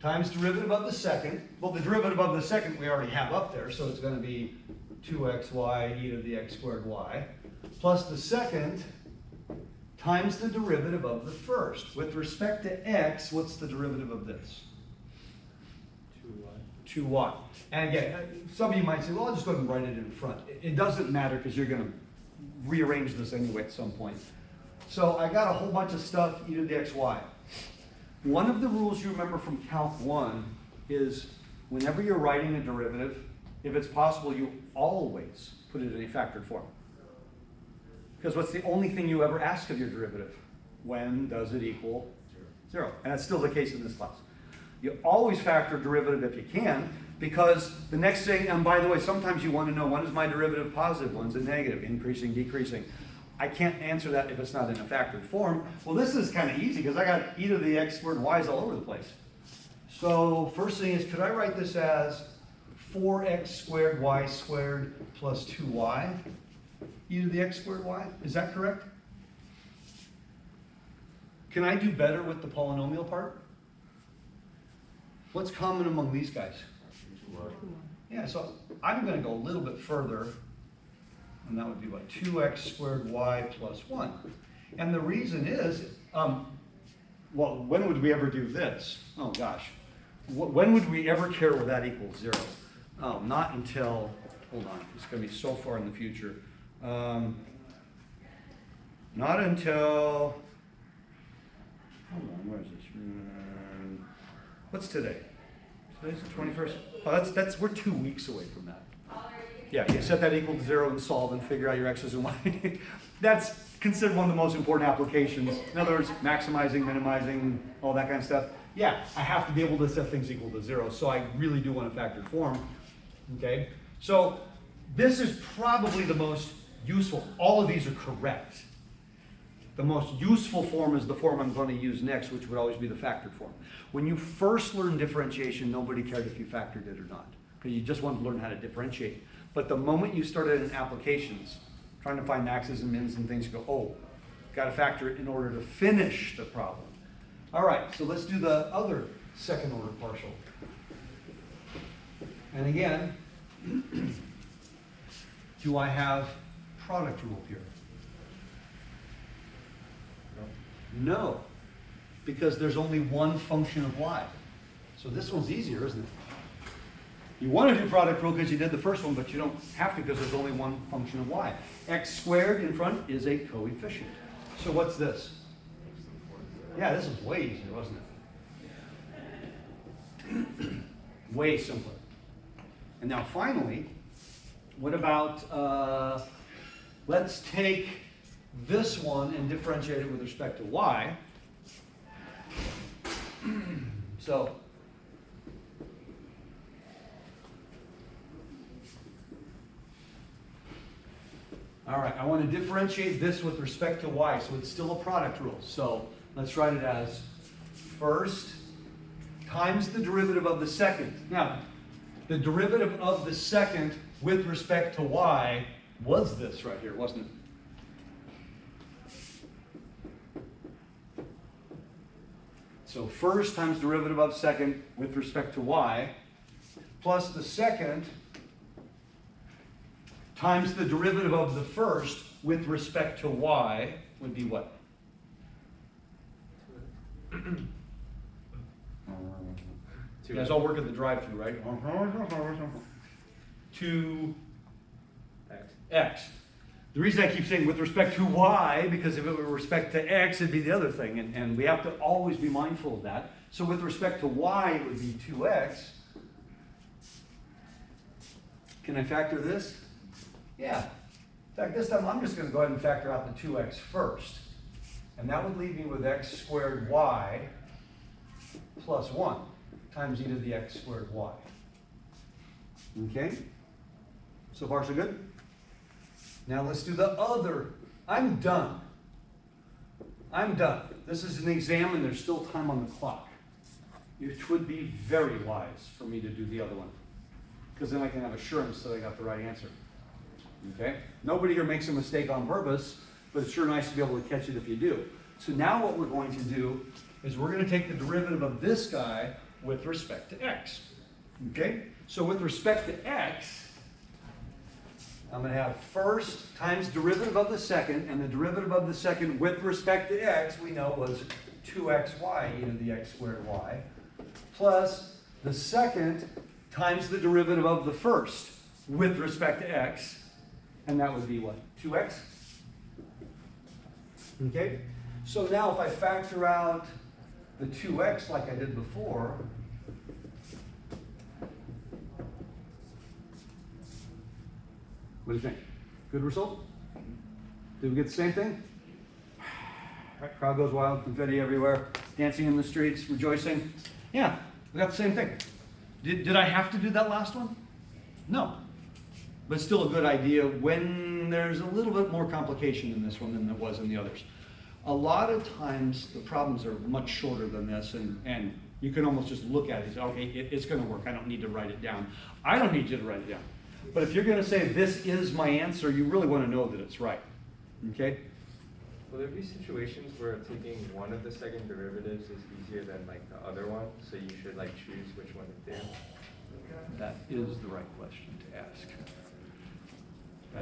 times derivative of the second. Well, the derivative of the second we already have up there, so it's going to be 2xy e to the x squared y, plus the second times the derivative of the first. With respect to x, what's the derivative of this? 2y. And again, some of you might say, well, I'll just go ahead and write it in front. It doesn't matter because you're going to rearrange this anyway at some point. So I got a whole bunch of stuff, e to the xy. One of the rules you remember from Calc 1 is whenever you're writing a derivative, if it's possible, you always put it in a factored form. Because what's the only thing you ever ask of your derivative? When does it equal 0? And that's still the case in this class. You always factor derivative if you can, because the next thing, and by the way, sometimes you want to know, when is my derivative positive, when's it negative, increasing, decreasing. I can't answer that if it's not in a factored form. Well, this is kind of easy because I got e to the x squared y's all over the place. So first thing is, could I write this as 4x squared y squared plus 2y e to the x squared y? Is that correct? Can I do better with the polynomial part? What's common among these guys? Yeah, so I'm going to go a little bit further. And that would be what? 2x squared y plus 1. And the reason is, well, when would we ever do this? Oh, gosh. When would we ever care where that equals 0? Oh, not until, hold on, it's going to be so far in the future. Not until, hold on, where is this? What's today? Today's the 21st. Oh, we're 2 weeks away from that. Yeah, you set that equal to 0 and solve and figure out your x's and y. That's considered one of the most important applications. In other words, maximizing, minimizing, all that kind of stuff. Yeah, I have to be able to set things equal to 0, so I really do want a factored form. Okay, so this is probably the most useful. All of these are correct. The most useful form is the form I'm going to use next, which would always be the factored form. When you first learned differentiation, nobody cared if you factored it or not, because you just wanted to learn how to differentiate. But the moment you started in applications, trying to find maxes and mins and things, you go, oh, got to factor it in order to finish the problem. All right, so let's do the other second order partial. And again, do I have product rule here? No, because there's only one function of y. So this one's easier, isn't it? You want to do product rule because you did the first one, but you don't have to because there's only one function of y. X squared in front is a coefficient. So what's this? Yeah, this is way easier, wasn't it? Way simpler. And now finally, what about, let's take this one and differentiate it with respect to y. So, all right, I want to differentiate this with respect to y, so it's still a product rule. So let's write it as first times the derivative of the second. Now, the derivative of the second with respect to y was this right here, wasn't it? So first times derivative of second with respect to y, plus the second times the derivative of the first with respect to y would be what? You guys all work at the drive-thru, right? 2x. The reason I keep saying with respect to y, because if it were with respect to x, it'd be the other thing, and we have to always be mindful of that. So with respect to y, it would be 2x. Can I factor this? Yeah. In fact, this time I'm just going to go ahead and factor out the 2x first. And that would leave me with x squared y plus 1 times e to the x squared y. Okay? So far, so good? Now let's do the other. I'm done. I'm done. This is an exam and there's still time on the clock. It would be very wise for me to do the other one, because then I can have assurance that I got the right answer. Okay? Nobody here makes a mistake on purpose, but it's sure nice to be able to catch it if you do. So now what we're going to do is we're going to take the derivative of this guy with respect to x. Okay? So with respect to x, I'm going to have first times derivative of the second, and the derivative of the second with respect to x, we know was 2xy e to the x squared y, plus the second times the derivative of the first with respect to x, and that would be what? 2x? Okay? So now if I factor out the 2x like I did before, what do you think? Good result? Did we get the same thing? Right, crowd goes wild, confetti everywhere, dancing in the streets, rejoicing. Yeah, we got the same thing. Did I have to do that last one? No. But still a good idea when there's a little bit more complication in this one than there was in the others. A lot of times the problems are much shorter than this, and you can almost just look at it and say, okay, it's going to work. I don't need to write it down. I don't need you to write it down. But if you're going to say this is my answer, you really want to know that it's right. Okay? Will there be situations where taking one of the second derivatives is easier than like the other one, so you should like choose which one to do? That is the right question to ask.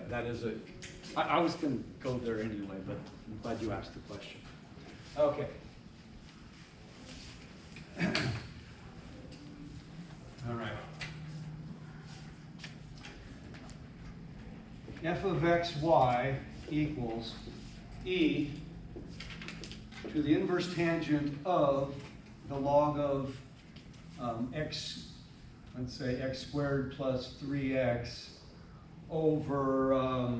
That is a. I was going to go there anyway, but I'm glad you asked the question. Okay. All right. F of xy equals e to the inverse tangent of the log of x, let's say x squared plus 3x over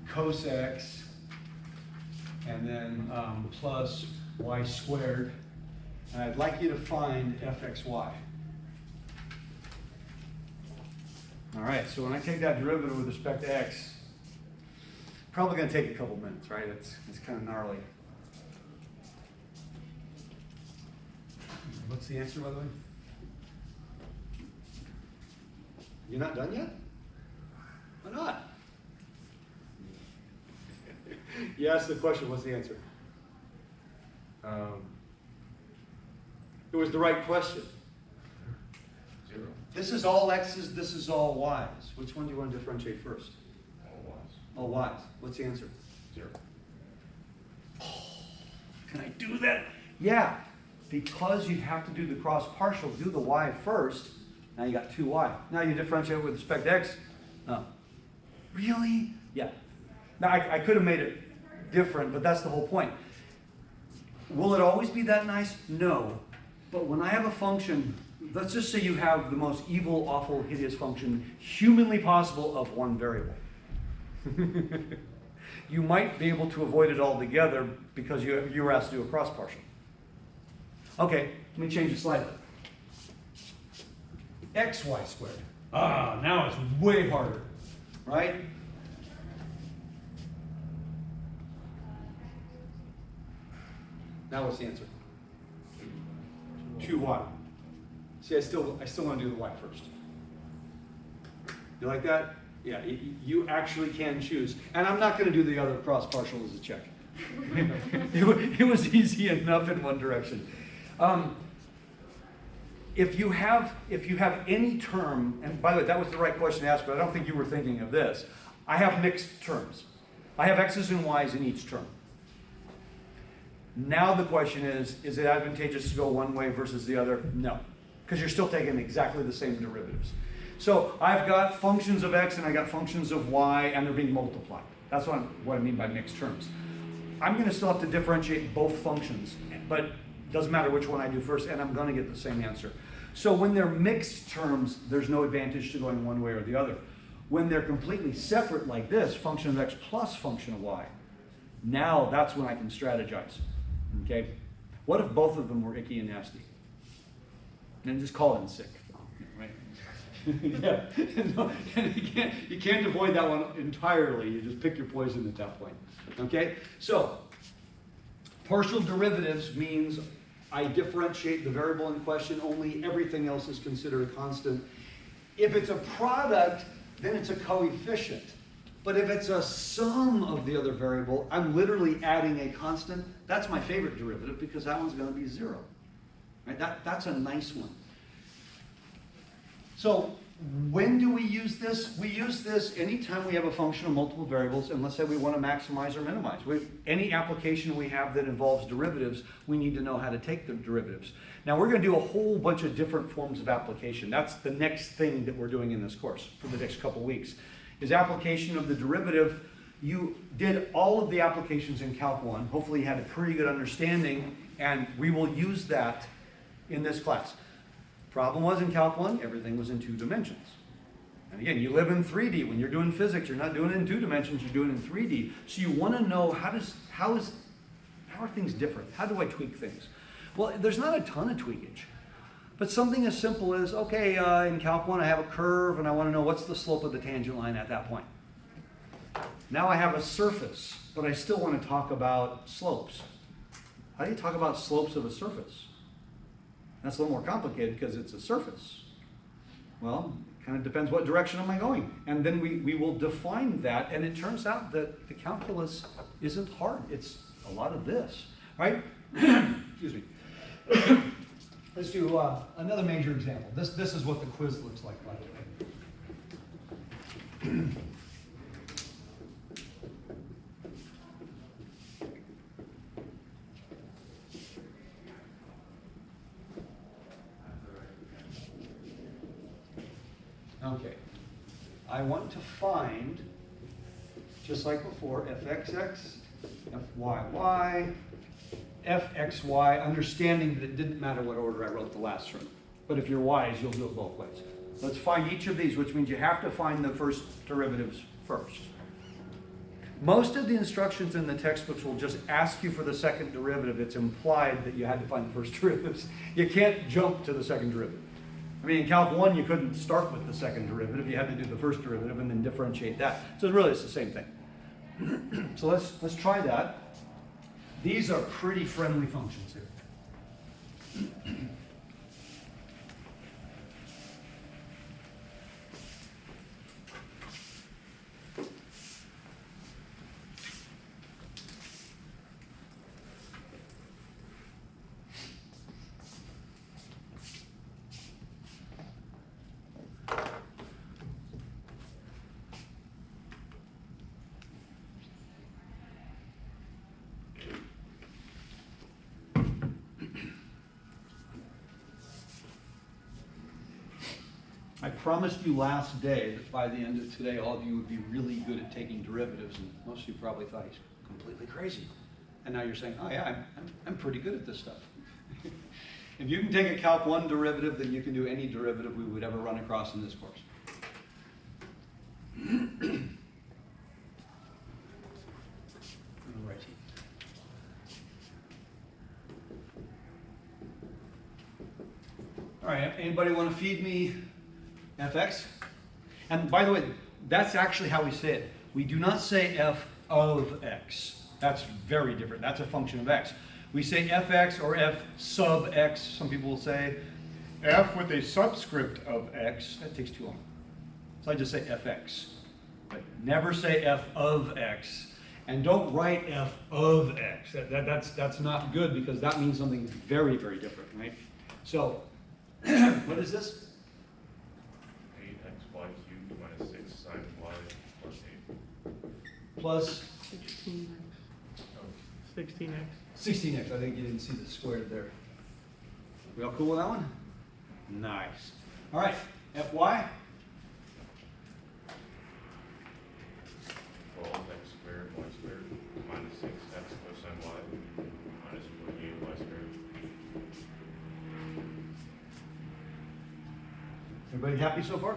cos x, and then plus y squared. And I'd like you to find fxy. All right, so when I take that derivative with respect to x, probably going to take a couple minutes, right? It's kind of gnarly. What's the answer, by the way? You're not done yet? Why not? You asked the question, what's the answer? It was the right question. 0. This is all x's, this is all y's. Which one do you want to differentiate first? All y's. All y's. What's the answer? 0. Can I do that? Yeah, because you have to do the cross partial, do the y first. Now you got 2y. Now you differentiate with respect to x. Oh. Really? Yeah. Now I could have made it different, but that's the whole point. Will it always be that nice? No. But when I have a function, let's just say you have the most evil, awful, hideous function humanly possible of one variable. You might be able to avoid it altogether because you were asked to do a cross partial. Okay, let me change it slightly. XY squared. Ah, now it's way harder, right? Now what's the answer? 2y. See, I still want to do the y first. You like that? Yeah, you actually can choose. And I'm not going to do the other cross partial as a check. It was easy enough in one direction. If you have any term, and by the way, that was the right question to ask, but I don't think you were thinking of this. I have mixed terms. I have x's and y's in each term. Now the question is it advantageous to go one way versus the other? No, because you're still taking exactly the same derivatives. So I've got functions of x and I got functions of y, and they're being multiplied. That's what I mean by mixed terms. I'm going to still have to differentiate both functions, but it doesn't matter which one I do first, and I'm going to get the same answer. So when they're mixed terms, there's no advantage to going one way or the other. When they're completely separate like this, function of x plus function of y, now that's when I can strategize. Okay? What if both of them were icky and nasty? And just call in sick, right? Yeah, no, and you can't avoid that one entirely. You just pick your poison at that point. Okay? So, partial derivatives means I differentiate the variable in question only. Everything else is considered a constant. If it's a product, then it's a coefficient. But if it's a sum of the other variable, I'm literally adding a constant. That's my favorite derivative because that one's going to be 0. Right? That's a nice one. So when do we use this? We use this anytime we have a function of multiple variables, and let's say we want to maximize or minimize. Any application we have that involves derivatives, we need to know how to take the derivatives. Now we're going to do a whole bunch of different forms of application. That's the next thing that we're doing in this course for the next couple weeks, is application of the derivative. You did all of the applications in Calc 1. Hopefully you had a pretty good understanding, and we will use that in this class. Problem was in Calc 1, everything was in 2 dimensions. And again, you live in 3D. When you're doing physics, you're not doing it in 2 dimensions, you're doing it in 3D. So you want to know how are things different? How do I tweak things? Well, there's not a ton of tweakage. But something as simple as, okay, in Calc 1 I have a curve and I want to know what's the slope of the tangent line at that point. Now I have a surface, but I still want to talk about slopes. How do you talk about slopes of a surface? That's a little more complicated because it's a surface. Well, it kind of depends what direction am I going. And then we will define that, and it turns out that the calculus isn't hard. It's a lot of this, right? Excuse me. Let's do another major example. This is what the quiz looks like, by the way. Okay, I want to find, just like before, fxx, fyy, fxy, understanding that it didn't matter what order I wrote the last term. But if you're wise, you'll do it both ways. Let's find each of these, which means you have to find the first derivatives first. Most of the instructions in the textbooks will just ask you for the second derivative. It's implied that you had to find the first derivatives. You can't jump to the second derivative. I mean, in Calc 1, you couldn't start with the second derivative. You had to do the first derivative and then differentiate that. So really, it's the same thing. So let's try that. These are pretty friendly functions here. I promised you last day that by the end of today, all of you would be really good at taking derivatives, and most of you probably thought he's completely crazy. And now you're saying, oh yeah, I'm pretty good at this stuff. If you can take a Calc 1 derivative, then you can do any derivative we would ever run across in this course. All right. All right, anybody want to feed me fx? And by the way, that's actually how we say it. We do not say f of x. That's very different. That's a function of x. We say fx or f sub x. Some people will say f with a subscript of x. That takes too long. So I just say fx. But never say f of x. And don't write f of x. That's not good because that means something very, very different, right? So what is this? 8xy cubed minus 6 sine y plus 8. Plus 16x. Oh, 16x. 16x. I think you didn't see the squared there. We all cool with that one? Nice. All right, fy. 12x squared y squared minus 6x cosine y minus 48y squared. Everybody happy so far?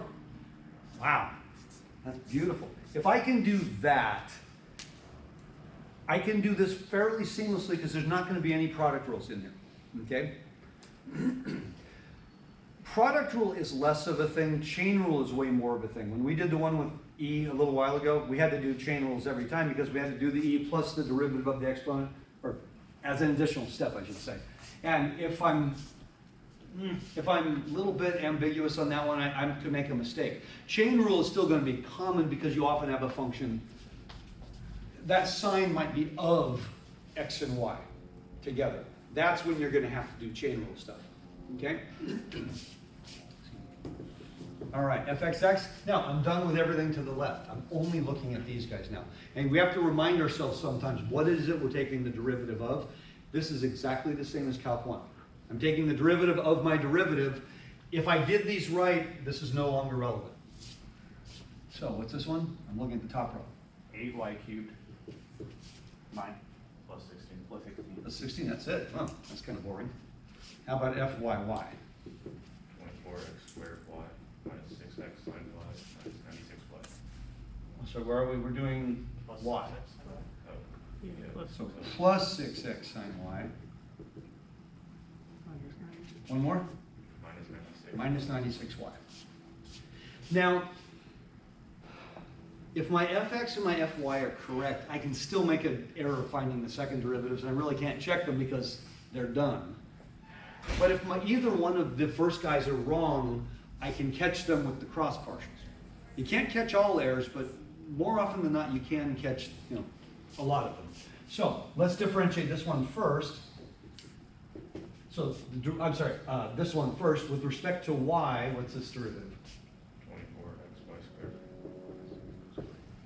Wow, that's beautiful. If I can do that, I can do this fairly seamlessly because there's not going to be any product rules in there, okay? Product rule is less of a thing. Chain rule is way more of a thing. When we did the one with e a little while ago, we had to do chain rules every time because we had to do the e plus the derivative of the exponent, or as an additional step, I should say. And if I'm a little bit ambiguous on that one, I could make a mistake. Chain rule is still going to be common because you often have a function. That sign might be of x and y together. That's when you're going to have to do chain rule stuff. Okay? All right, fxx. Now, I'm done with everything to the left. I'm only looking at these guys now. And we have to remind ourselves sometimes, what is it we're taking the derivative of? This is exactly the same as Calc 1. I'm taking the derivative of my derivative. If I did these right, this is no longer relevant. So what's this one? I'm looking at the top row. 8y cubed. Mine. Plus 16. Plus 16. That's 16, that's it. Oh, that's kind of boring. How about fyy? 24x squared y minus 6x sine y minus 96y. So where are we? We're doing Plus y. 6x. Oh, Yeah, plus So plus 6x sine y. minus 9. One more? minus 96. Minus 96y. Now, if my fx and my fy are correct, I can still make an error finding the second derivatives, and I really can't check them because they're done. But if either one of the first guys are wrong, I can catch them with the cross partials. You can't catch all errors, but more often than not, you can catch a lot of them. So let's differentiate this one first. So, I'm sorry, this one first. With respect to y, what's this derivative? 24xy squared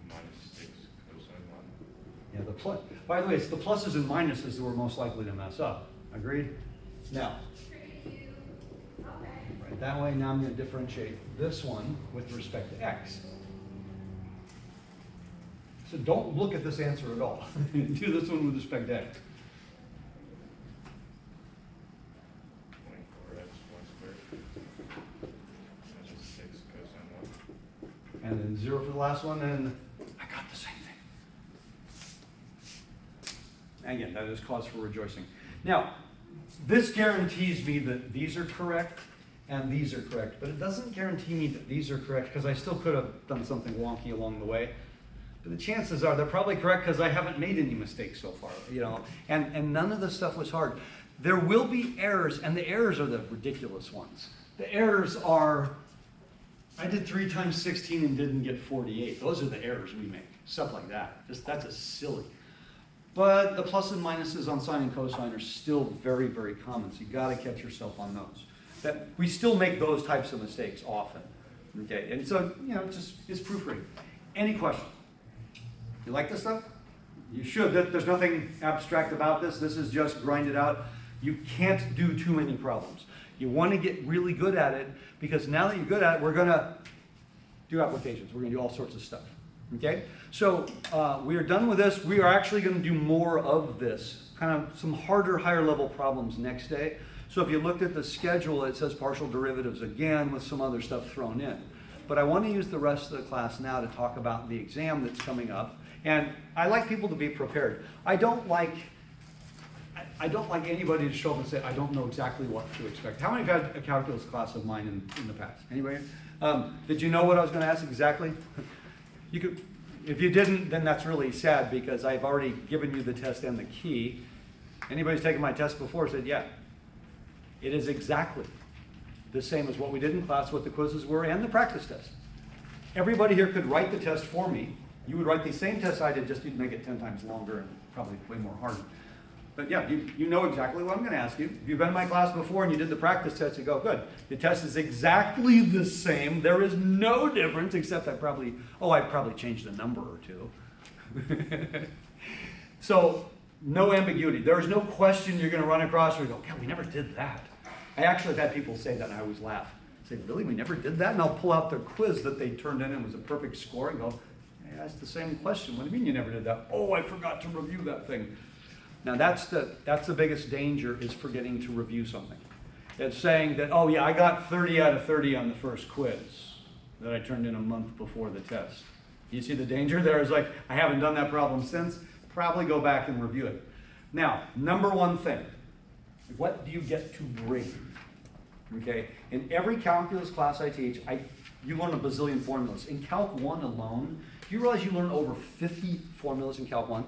minus 6 cosine y. Yeah, the plus. By the way, it's the pluses and minuses that we're most likely to mess up. Agreed? Now, right that way, now I'm going to differentiate this one with respect to x. So don't look at this answer at all. Do this one with respect to x. 24xy squared minus 6 cosine y. And then 0 for the last one, and I got the same thing. Again, that is cause for rejoicing. Now, this guarantees me that these are correct and these are correct, but it doesn't guarantee me that these are correct because I still could have done something wonky along the way. But the chances are they're probably correct because I haven't made any mistakes so far, and none of this stuff was hard. There will be errors, and the errors are the ridiculous ones. The errors are, I did 3 times 16 and didn't get 48. Those are the errors we make, stuff like that. That's a silly. But the plus and minuses on sine and cosine are still very, very common, so you got to catch yourself on those. That we still make those types of mistakes often. Okay, and so it's proofreading. Any questions? You like this stuff? You should. There's nothing abstract about this. This is just grind it out. You can't do too many problems. You want to get really good at it because now that you're good at it, we're going to do applications. We're going to do all sorts of stuff. Okay? So we are done with this. We are actually going to do more of this, kind of some harder, higher level problems next day. So if you looked at the schedule, it says partial derivatives again with some other stuff thrown in. But I want to use the rest of the class now to talk about the exam that's coming up. And I like people to be prepared. I don't like anybody to show up and say, I don't know exactly what to expect. How many have had a calculus class of mine in the past? Anybody? Did you know what I was going to ask exactly? You could, if you didn't, then that's really sad because I've already given you the test and the key. Anybody's taken my test before said, yeah, it is exactly the same as what we did in class, what the quizzes were, and the practice test. Everybody here could write the test for me. You would write the same test I did, just you'd make it 10 times longer and probably way more hard. But yeah, you know exactly what I'm going to ask you. If you've been in my class before and you did the practice test, you go, good. The test is exactly the same. There is no difference, except I probably changed a number or two. So, no ambiguity. There is no question you're going to run across where you go, God, we never did that. I actually have had people say that, and I always laugh. Say, really, we never did that? And I'll pull out the quiz that they turned in and it was a perfect score and go, hey, I asked the same question. What do you mean you never did that? Oh, I forgot to review that thing. Now that's the biggest danger, is forgetting to review something. It's saying that, oh yeah, I got 30 out of 30 on the first quiz that I turned in a month before the test. You see the danger there? Is like, I haven't done that problem since. Probably go back and review it. Now, number one thing, what do you get to bring? Okay, in every calculus class I teach, you learn a bazillion formulas. In Calc 1 alone, do you realize you learn over 50 formulas in Calc 1?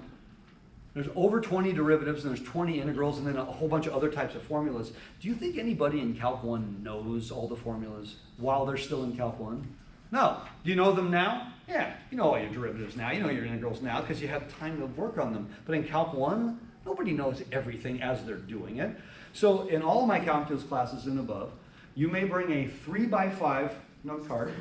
There's over 20 derivatives, and there's 20 integrals, and then a whole bunch of other types of formulas. Do you think anybody in Calc 1 knows all the formulas while they're still in Calc 1? No. Do you know them now? Yeah, you know all your derivatives now. You know your integrals now because you have time to work on them. But in Calc 1, nobody knows everything as they're doing it. So in all of my calculus classes and above, you may bring a 3x5 note card,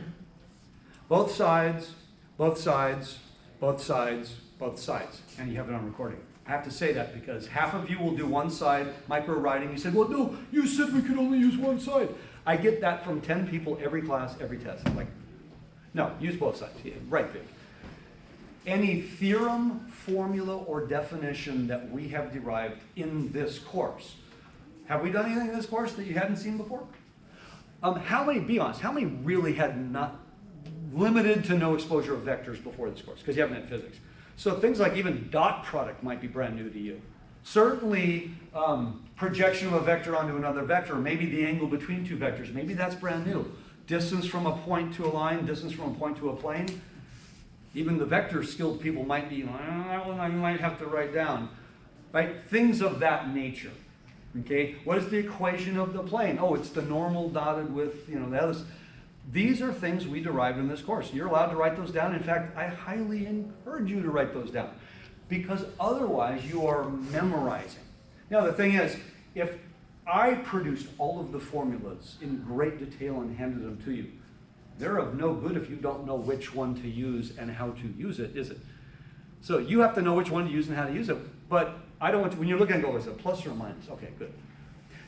both sides, both sides, both sides, both sides, and you have it on recording. I have to say that because half of you will do one side, micro writing. You said, well, no, you said we could only use one side. I get that from 10 people every class, every test. I'm like, no, use both sides. Yeah, right big. Any theorem, formula, or definition that we have derived in this course. Have we done anything in this course that you hadn't seen before? How many, be honest, how many really had not limited to no exposure of vectors before this course? Because you haven't had physics. So things like even dot product might be brand new to you. Certainly projection of a vector onto another vector, maybe the angle between two vectors, maybe that's brand new. Distance from a point to a line, distance from a point to a plane. Even the vector skilled people might be, that one I might have to write down. Right? Things of that nature. Okay? What is the equation of the plane? Oh, it's the normal dotted with, the others. These are things we derived in this course. You're allowed to write those down. In fact, I highly encourage you to write those down because otherwise you are memorizing. Now, the thing is, if I produced all of the formulas in great detail and handed them to you, they're of no good if you don't know which one to use and how to use it, is it? So you have to know which one to use and how to use it. But I don't want to, when you're looking at it, is it plus or minus? Okay, good.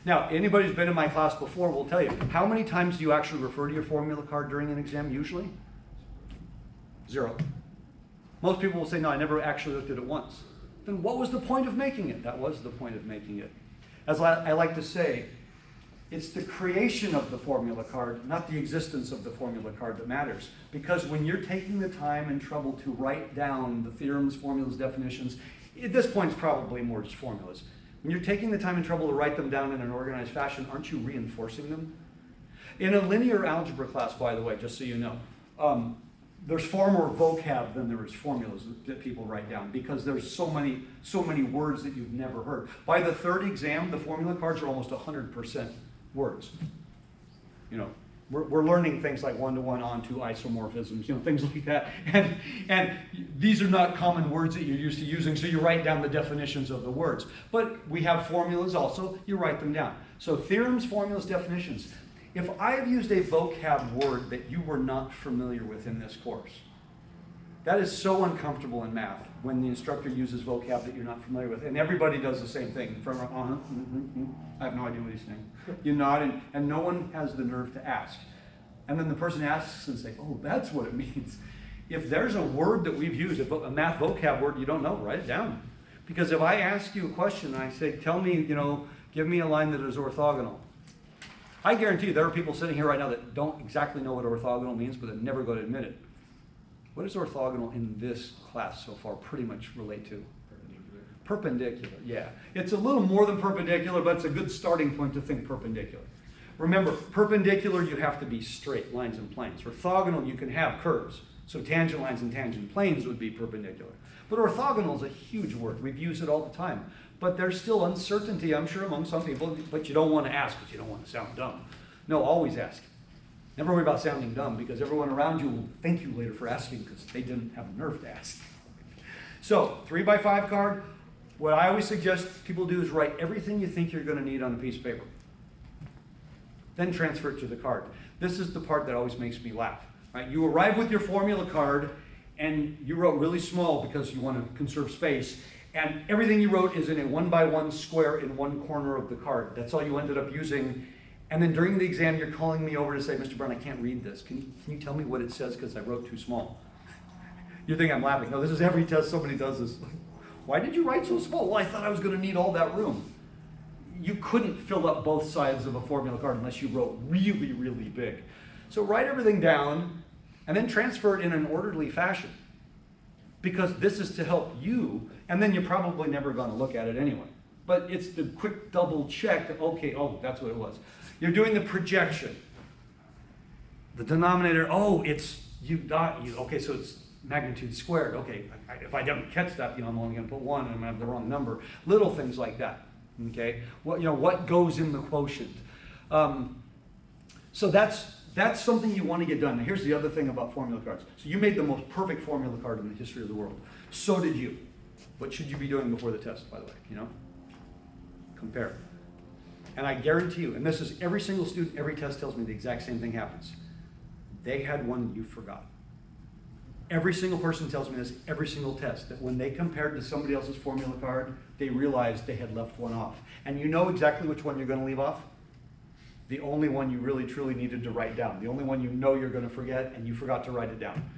Now, anybody who's been in my class before will tell you, how many times do you actually refer to your formula card during an exam usually? 0. Most people will say, no, I never actually looked at it once. Then what was the point of making it? That was the point of making it. As I like to say, it's the creation of the formula card, not the existence of the formula card that matters. Because when you're taking the time and trouble to write down the theorems, formulas, definitions, at this point it's probably more just formulas. When you're taking the time and trouble to write them down in an organized fashion, aren't you reinforcing them? In a linear algebra class, by the way, just so you know, there's far more vocab than there is formulas that people write down because there's so many words that you've never heard. By the third exam, the formula cards are almost 100% words. We're learning things like one-to-one onto isomorphisms, things like that. And these are not common words that you're used to using, so you write down the definitions of the words. But we have formulas also, you write them down. So theorems, formulas, definitions. If I have used a vocab word that you were not familiar with in this course, that is so uncomfortable in math when the instructor uses vocab that you're not familiar with. And everybody does the same thing. I have no idea what he's saying. You nod, and no one has the nerve to ask. And then the person asks and say, oh, that's what it means. If there's a word that we've used, a math vocab word you don't know, write it down. Because if I ask you a question and I say, tell me, Give me a line that is orthogonal. I guarantee you there are people sitting here right now that don't exactly know what orthogonal means, but they're never going to admit it. What does orthogonal in this class so far pretty much relate to? Perpendicular, yeah. It's a little more than perpendicular, but it's a good starting point to think perpendicular. Remember, perpendicular, you have to be straight lines and planes. Orthogonal, you can have curves. So tangent lines and tangent planes would be perpendicular. But orthogonal is a huge word. We've used it all the time. But there's still uncertainty, I'm sure, among some people, but you don't want to ask because you don't want to sound dumb. No, always ask. Never worry about sounding dumb because everyone around you will thank you later for asking because they didn't have the nerve to ask. So, 3x5 card, what I always suggest people do is write everything you think you're going to need on a piece of paper. Then transfer it to the card. This is the part that always makes me laugh. Right? You arrive with your formula card and you wrote really small because you want to conserve space. And everything you wrote is in a 1x1 square in one corner of the card. That's all you ended up using. And then during the exam, you're calling me over to say, Mr. Brown, I can't read this. Can you tell me what it says because I wrote too small? You think I'm laughing. No, this is every test somebody does this. Why did you write so small? Well, I thought I was going to need all that room. You couldn't fill up both sides of a formula card unless you wrote really, really big. So write everything down and then transfer it in an orderly fashion. Because this is to help you, and then you're probably never going to look at it anyway. But it's the quick double check that, okay, oh, that's what it was. You're doing the projection. The denominator, oh, it's okay, so it's magnitude squared. Okay, if I don't catch that, I'm only going to put 1 and I'm going to have the wrong number. Little things like that, okay? What goes in the quotient? So that's something you want to get done. Now, here's the other thing about formula cards. So you made the most perfect formula card in the history of the world. So did you. What should you be doing before the test, by the way? Compare. And I guarantee you, and this is every single student, every test tells me the exact same thing happens. They had one you forgot. Every single person tells me this, every single test, that when they compared to somebody else's formula card, they realized they had left one off. And you know exactly which one you're going to leave off? The only one you really truly needed to write down. The only one you know you're going to forget and you forgot to write it down.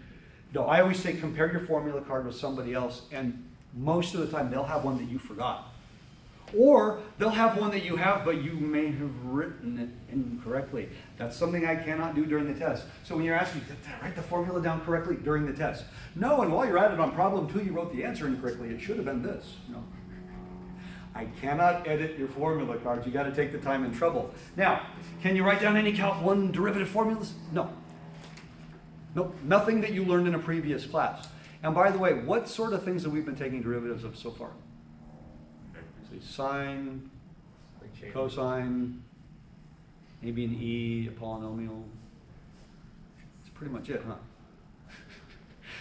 No, I always say compare your formula card with somebody else, and most of the time they'll have one that you forgot. Or they'll have one that you have, but you may have written it incorrectly. That's something I cannot do during the test. So when you're asking, did I write the formula down correctly during the test? No, and while you're at it on problem 2, you wrote the answer incorrectly. It should have been this. No. I cannot edit your formula cards. You got to take the time and trouble. Now, can you write down any Calc 1 derivative formulas? No. Nope, nothing that you learned in a previous class. And by the way, what sort of things have we been taking derivatives of so far? Sine, cosine, maybe an e, a polynomial. That's pretty much it, huh?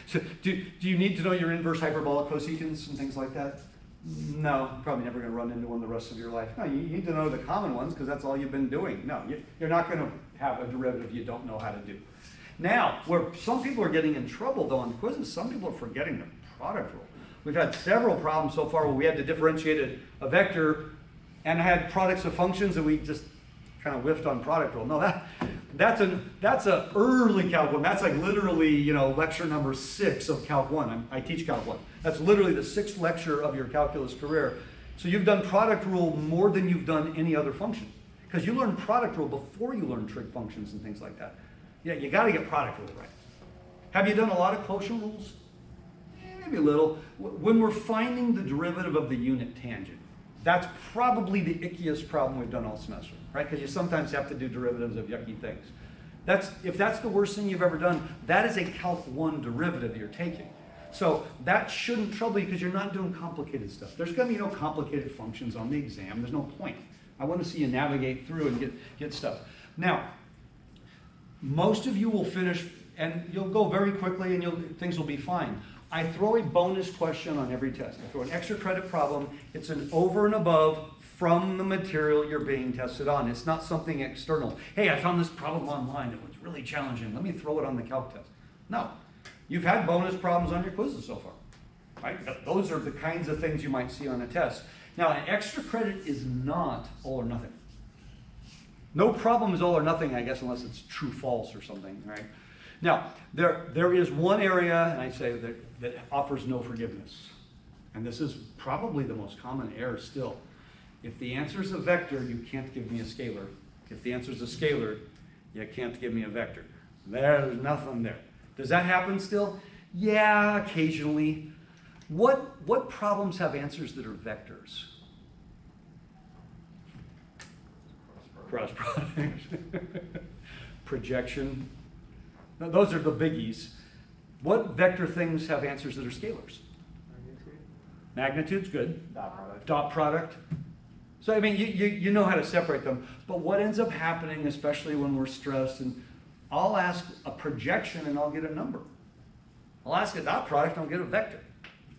So do you need to know your inverse hyperbolic cosecants and things like that? No, probably never going to run into one the rest of your life. No, you need to know the common ones because that's all you've been doing. No, you're not going to have a derivative you don't know how to do. Now, where some people are getting in trouble though on the quizzes, some people are forgetting the product rule. We've had several problems so far where we had to differentiate a vector and had products of functions and we just kind of whiffed on product rule. No, that's a early Calc 1. That's like literally, lecture number 6 of Calc 1. I teach Calc 1. That's literally the 6th lecture of your calculus career. So you've done product rule more than you've done any other function. Because you learn product rule before you learn trig functions and things like that. Yeah, you got to get product rule right. Have you done a lot of quotient rules? Maybe a little. When we're finding the derivative of the unit tangent, that's probably the ickiest problem we've done all semester, right? Because you sometimes have to do derivatives of yucky things. If that's the worst thing you've ever done, that is a Calc 1 derivative you're taking. So that shouldn't trouble you because you're not doing complicated stuff. There's going to be no complicated functions on the exam. There's no point. I want to see you navigate through and get stuff. Now, most of you will finish, and you'll go very quickly, and things will be fine. I throw a bonus question on every test. I throw an extra credit problem. It's an over and above from the material you're being tested on. It's not something external. Hey, I found this problem online. It was really challenging. Let me throw it on the calc test. No. You've had bonus problems on your quizzes so far. Right? Those are the kinds of things you might see on a test. Now, an extra credit is not all or nothing. No problem is all or nothing, I guess, unless it's true false or something, right? Now, there is one area, and I say that offers no forgiveness. And this is probably the most common error still. If the answer is a vector, you can't give me a scalar. If the answer is a scalar, you can't give me a vector. There's nothing there. Does that happen still? Yeah, occasionally. What problems have answers that are vectors? Cross product. Projection. Now, those are the biggies. What vector things have answers that are scalars? Magnitude's good. Dot product. Dot product. So, I mean, you know how to separate them. But what ends up happening, especially when we're stressed, and I'll ask a projection and I'll get a number. I'll ask a dot product and I'll get a vector.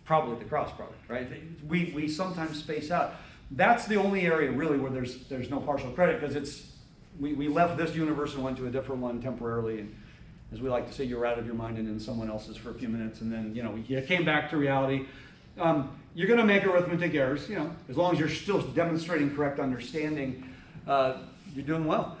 Probably the cross product, right? We sometimes space out. That's the only area really where there's no partial credit, because we left this universe and went to a different one temporarily, and as we like to say, you were out of your mind and in someone else's for a few minutes, and then you came back to reality. You're going to make arithmetic errors, as long as you're still demonstrating correct understanding, you're doing well.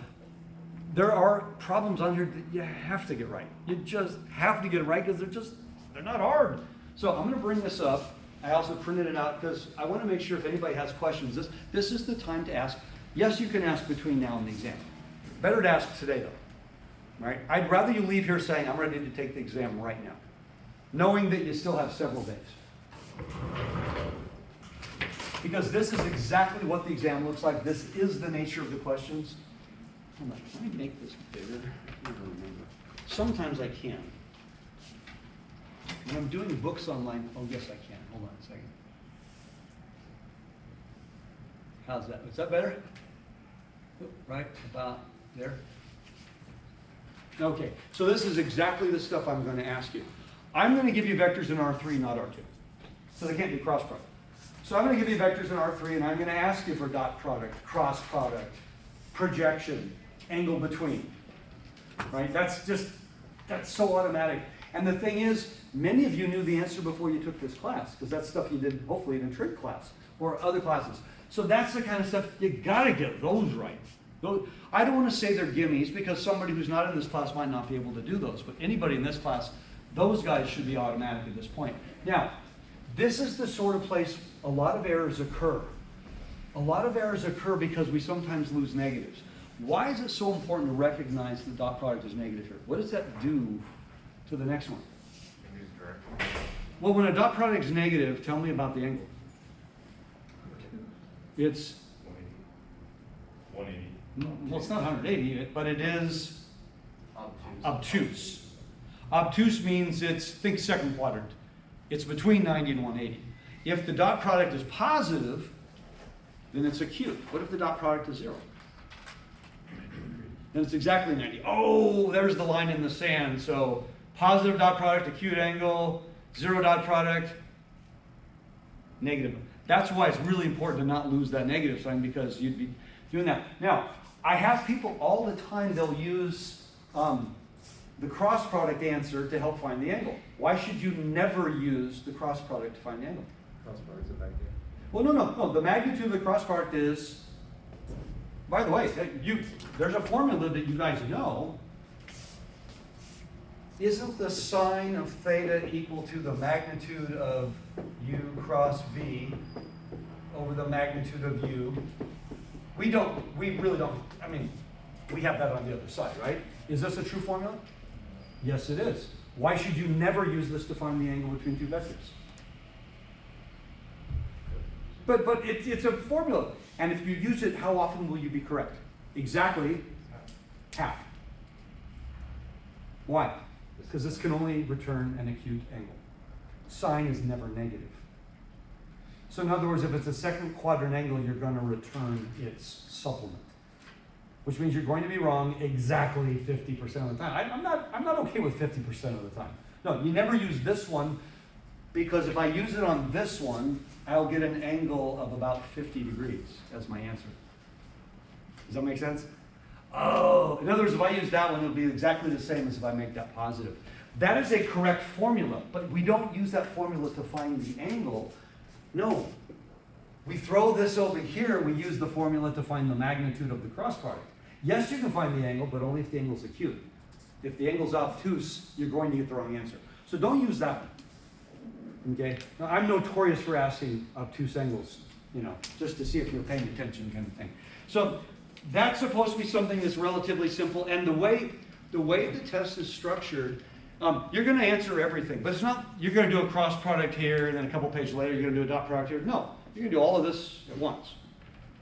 There are problems on here that you have to get right. You just have to get it right because they're not hard. So I'm going to bring this up. I also printed it out because I want to make sure if anybody has questions, this is the time to ask. Yes, you can ask between now and the exam. Better to ask today though, right? I'd rather you leave here saying, I'm ready to take the exam right now, knowing that you still have several days. Because this is exactly what the exam looks like. This is the nature of the questions. Hold on, can I make this bigger? I don't remember. Sometimes I can. When I'm doing books online, oh yes I can. Hold on a second. How's that? Is that better? Right about there? Okay, so this is exactly the stuff I'm going to ask you. I'm going to give you vectors in R3, not R2. So they can't be cross product. So I'm going to give you vectors in R3, and I'm going to ask you for dot product, cross product, projection, angle between. Right? That's so automatic. And the thing is, many of you knew the answer before you took this class, because that's stuff you did hopefully in a trig class or other classes. So that's the kind of stuff, you gotta get those right. I don't want to say they're gimmies, because somebody who's not in this class might not be able to do those, but anybody in this class, those guys should be automatic at this point. Now, this is the sort of place a lot of errors occur. A lot of errors occur because we sometimes lose negatives. Why is it so important to recognize the dot product is negative here? What does that do to the next one? Well, when a dot product is negative, tell me about the angle. It's 180. Well, it's not 180, but it is Obtuse. obtuse. Obtuse means think second quadrant. It's between 90 and 180. If the dot product is positive, then it's acute. What if the dot product is 0? Then it's exactly 90. Oh, there's the line in the sand. So positive dot product, acute angle, 0 dot product, negative. That's why it's really important to not lose that negative sign, because you'd be doing that. Now, I have people all the time, they'll use the cross product answer to help find the angle. Why should you never use the cross product to find the angle? Cross product's a vector. Well, no. The magnitude of the cross product is, by the way, there's a formula that you guys know. Isn't the sine of theta equal to the magnitude of u cross v over the magnitude of u? We really don't, I mean, we have that on the other side, right? Is this a true formula? Yes, it is. Why should you never use this to find the angle between two vectors? But it's a formula. And if you use it, how often will you be correct? Exactly half. Why? Because this can only return an acute angle. Sine is never negative. So in other words, if it's a second quadrant angle, you're going to return its supplement, which means you're going to be wrong exactly 50% of the time. I'm not okay with 50% of the time. No, you never use this one, because if I use it on this one, I'll get an angle of about 50 degrees as my answer. Does that make sense? Oh, in other words, if I use that one, it'll be exactly the same as if I make that positive. That is a correct formula, but we don't use that formula to find the angle. No. We throw this over here, we use the formula to find the magnitude of the cross product. Yes, you can find the angle, but only if the angle's acute. If the angle's obtuse, you're going to get the wrong answer. So don't use that one. Okay? Now, I'm notorious for asking obtuse angles you know, just to see if you're paying attention kind of thing. So that's supposed to be something that's relatively simple, and the way the test is structured, you're going to answer everything, but it's not, you're going to do a cross product here, and then a couple pages later, you're going to do a dot product here. No, you're going to do all of this at once.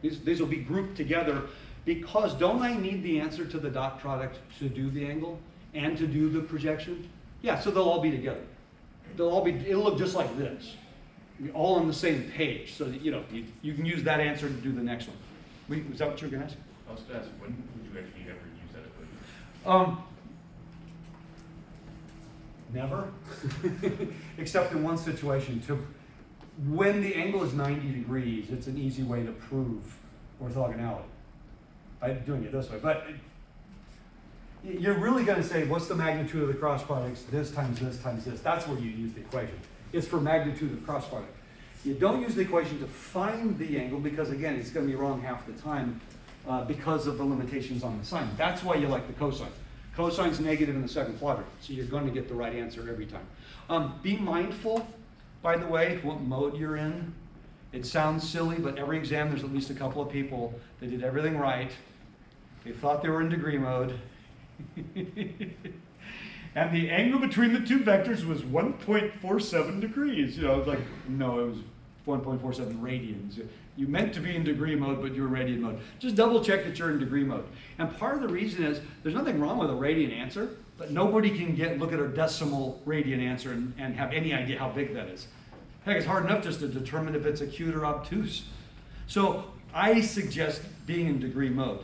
These will be grouped together, because don't I need the answer to the dot product to do the angle and to do the projection? Yeah, so they'll all be together. It'll look just like this. You're all on the same page, so that, you know, you can use that answer to do the next one. Was that what you were going to ask? I was going to ask, when would you actually ever use that equation? Never, except in one situation. When the angle is 90 degrees, it's an easy way to prove orthogonality by doing it this way. But you're really going to say, what's the magnitude of the cross products? This times this times this. That's where you use the equation. It's for magnitude of cross product. You don't use the equation to find the angle, because again, it's going to be wrong half the time because of the limitations on the sign. That's why you like the cosine. Cosine's negative in the second quadrant, so you're going to get the right answer every time. Be mindful, by the way, what mode you're in. It sounds silly, but every exam there's at least a couple of people that did everything right. They thought they were in degree mode. And the angle between the two vectors was 1.47 degrees. You know, like, no, it was 1.47 radians. You meant to be in degree mode, but you were radian mode. Just double check that you're in degree mode. And part of the reason is there's nothing wrong with a radian answer, but nobody can look at a decimal radian answer and have any idea how big that is. Heck, it's hard enough just to determine if it's acute or obtuse. So I suggest being in degree mode.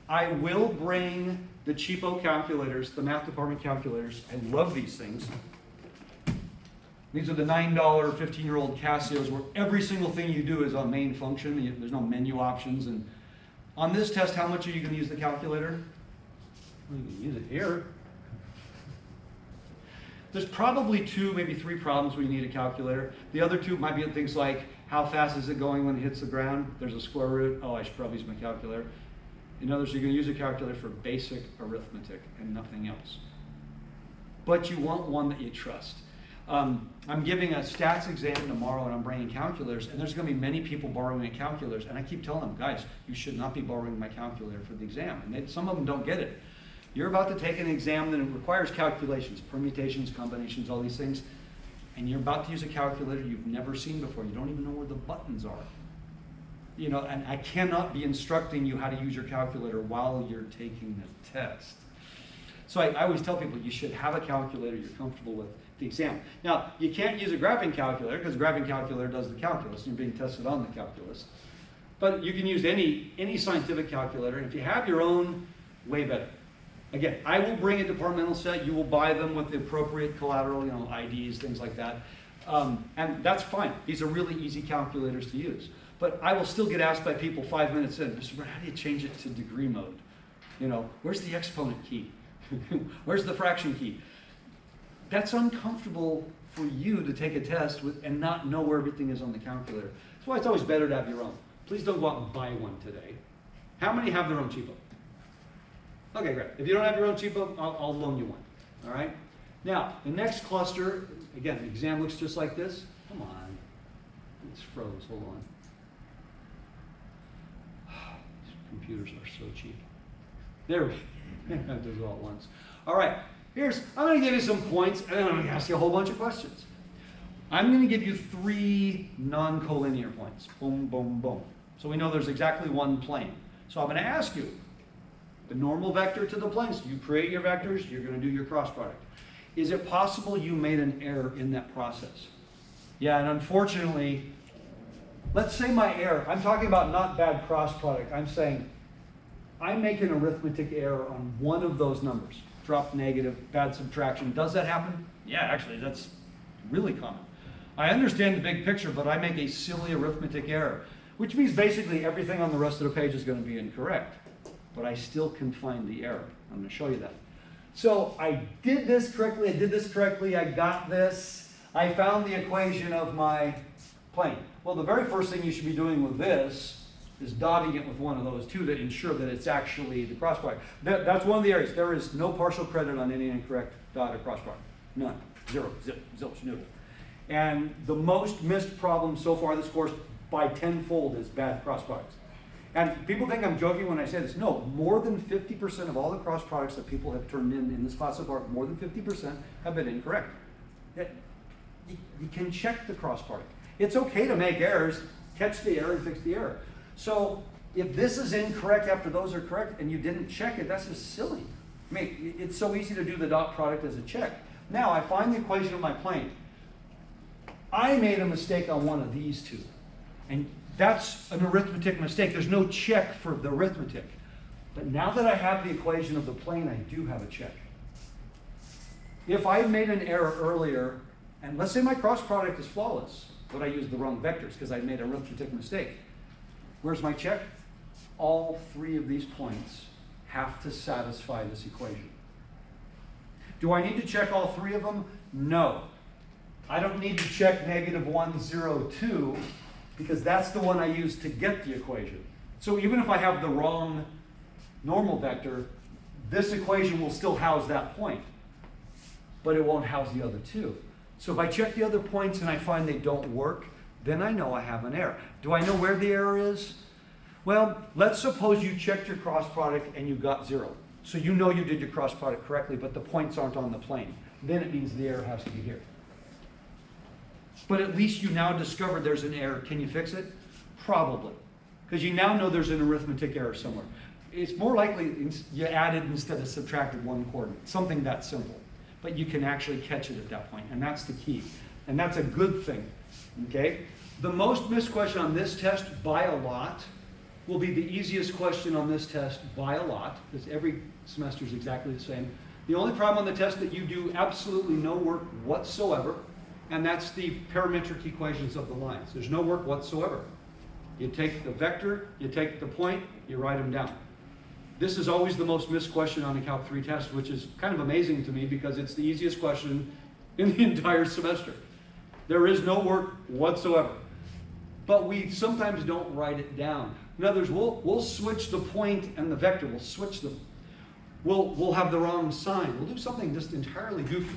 I will bring the cheapo calculators, the math department calculators. I love these things. These are the $9 15-year-old Casios, where every single thing you do is on main function. There's no menu options. And on this test, how much are you going to use the calculator? Well, you can use it here. There's probably 2, maybe 3 problems where you need a calculator. The other 2 might be things like, how fast is it going when it hits the ground? There's a square root. Oh, I should probably use my calculator. In other words, you're going to use a calculator for basic arithmetic and nothing else. But you want one that you trust. I'm giving a stats exam tomorrow, and I'm bringing calculators, and there's going to be many people borrowing calculators, and I keep telling them, guys, you should not be borrowing my calculator for the exam. And some of them don't get it. You're about to take an exam that requires calculations, permutations, combinations, all these things, and you're about to use a calculator you've never seen before. You don't even know where the buttons are. You know, and I cannot be instructing you how to use your calculator while you're taking the test. So I always tell people you should have a calculator you're comfortable with the exam. Now, you can't use a graphing calculator, because a graphing calculator does the calculus, and you're being tested on the calculus. But you can use any scientific calculator, and if you have your own, way better. Again, I will bring a departmental set. You will buy them with the appropriate collateral, you know, IDs, things like that. And that's fine. These are really easy calculators to use. But I will still get asked by people 5 minutes in, Mr. Brown, how do you change it to degree mode? You know, where's the exponent key? Where's the fraction key? That's uncomfortable for you to take a test with and not know where everything is on the calculator. That's why it's always better to have your own. Please don't go out and buy one today. How many have their own cheapo? Okay, great. If you don't have your own cheapo, I'll loan you one. All right? Now, the next cluster, again, the exam looks just like this. Come on. It's froze. Hold on. These computers are so cheap. There we go. Have to go at once. All right. I'm going to give you some points, and then I'm going to ask you a whole bunch of questions. I'm going to give you 3 non-collinear points. Boom, boom, boom. So we know there's exactly one plane. So I'm going to ask you, the normal vector to the plane. So you create your vectors, you're going to do your cross product. Is it possible you made an error in that process? Yeah, and unfortunately, let's say my error, I'm talking about not bad cross product. I'm saying I make an arithmetic error on one of those numbers. Drop negative, bad subtraction. Does that happen? Yeah, actually, that's really common. I understand the big picture, but I make a silly arithmetic error, which means basically everything on the rest of the page is going to be incorrect. But I still can find the error. I'm going to show you that. So I did this correctly, I got this. I found the equation of my plane. Well, the very first thing you should be doing with this is dotting it with one of those 2 to ensure that it's actually the cross product. That's one of the areas. There is no partial credit on any incorrect dot or cross product. None. Zero. Zip. Zilch. Noodle. And the most missed problem so far this course, by tenfold as bad cross products. And people think I'm joking when I say this. No, more than 50% of all the cross products that people have turned in this class of art, more than 50% have been incorrect. You can check the cross product. It's okay to make errors, catch the error and fix the error. So if this is incorrect after those are correct and you didn't check it, that's just silly. I mean, it's so easy to do the dot product as a check. Now I find the equation of my plane. I made a mistake on one of these two. And that's an arithmetic mistake. There's no check for the arithmetic. But now that I have the equation of the plane, I do have a check. If I made an error earlier, and let's say my cross product is flawless, but I used the wrong vectors because I made an arithmetic mistake. Where's my check? All three of these points have to satisfy this equation. Do I need to check all three of them? No. I don't need to check -1, 0, 2, because that's the one I used to get the equation. So even if I have the wrong normal vector, this equation will still house that point, but it won't house the other two. So if I check the other points and I find they don't work, then I know I have an error. Do I know where the error is? Well, let's suppose you checked your cross product and you got 0. So you know you did your cross product correctly, but the points aren't on the plane. Then it means the error has to be here. But at least you now discovered there's an error. Can you fix it? Probably. Because you now know there's an arithmetic error somewhere. It's more likely you added instead of subtracted one coordinate. Something that simple. But you can actually catch it at that point. And that's the key. And that's a good thing. Okay? The most missed question on this test by a lot will be the easiest question on this test by a lot. Because every semester is exactly the same. The only problem on the test that you do absolutely no work whatsoever, and that's the parametric equations of the lines. There's no work whatsoever. You take the vector, you take the point, you write them down. This is always the most missed question on the Calc 3 test, which is kind of amazing to me because it's the easiest question in the entire semester. There is no work whatsoever. But we sometimes don't write it down. In other words, we'll switch the point and the vector, we'll switch them. We'll have the wrong sign. We'll do something just entirely goofy.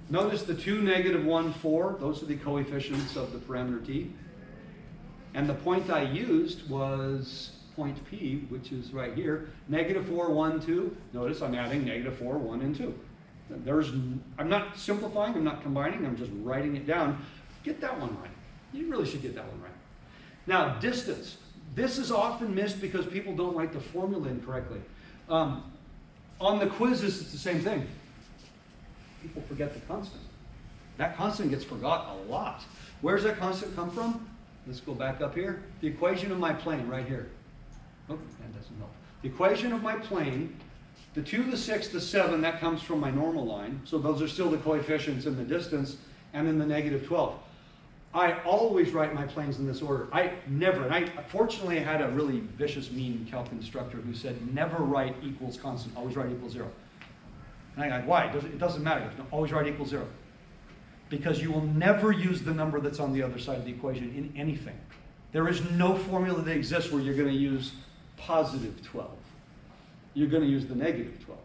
Notice the 2, -1, 4, those are the coefficients of the parameter t. And the point I used was point P, which is right here, -4, 1, 2. Notice I'm adding -4, 1, and 2. I'm not simplifying, I'm not combining, I'm just writing it down. Get that one right. You really should get that one right. Now, distance. This is often missed because people don't write the formula incorrectly. On the quizzes, it's the same thing. People forget the constant. That constant gets forgot a lot. Where's that constant come from? Let's go back up here. The equation of my plane right here. Oh, that doesn't help. The equation of my plane, the 2, the 6, the 7, that comes from my normal line. So those are still the coefficients in the distance, and then the -12. I always write my planes in this order. Fortunately, I had a really vicious, mean calc instructor who said, never write equals constant, always write equals 0. And I'm like, why? It doesn't matter. Always write equals 0. Because you will never use the number that's on the other side of the equation in anything. There is no formula that exists where you're going to use +12. You're going to use the -12.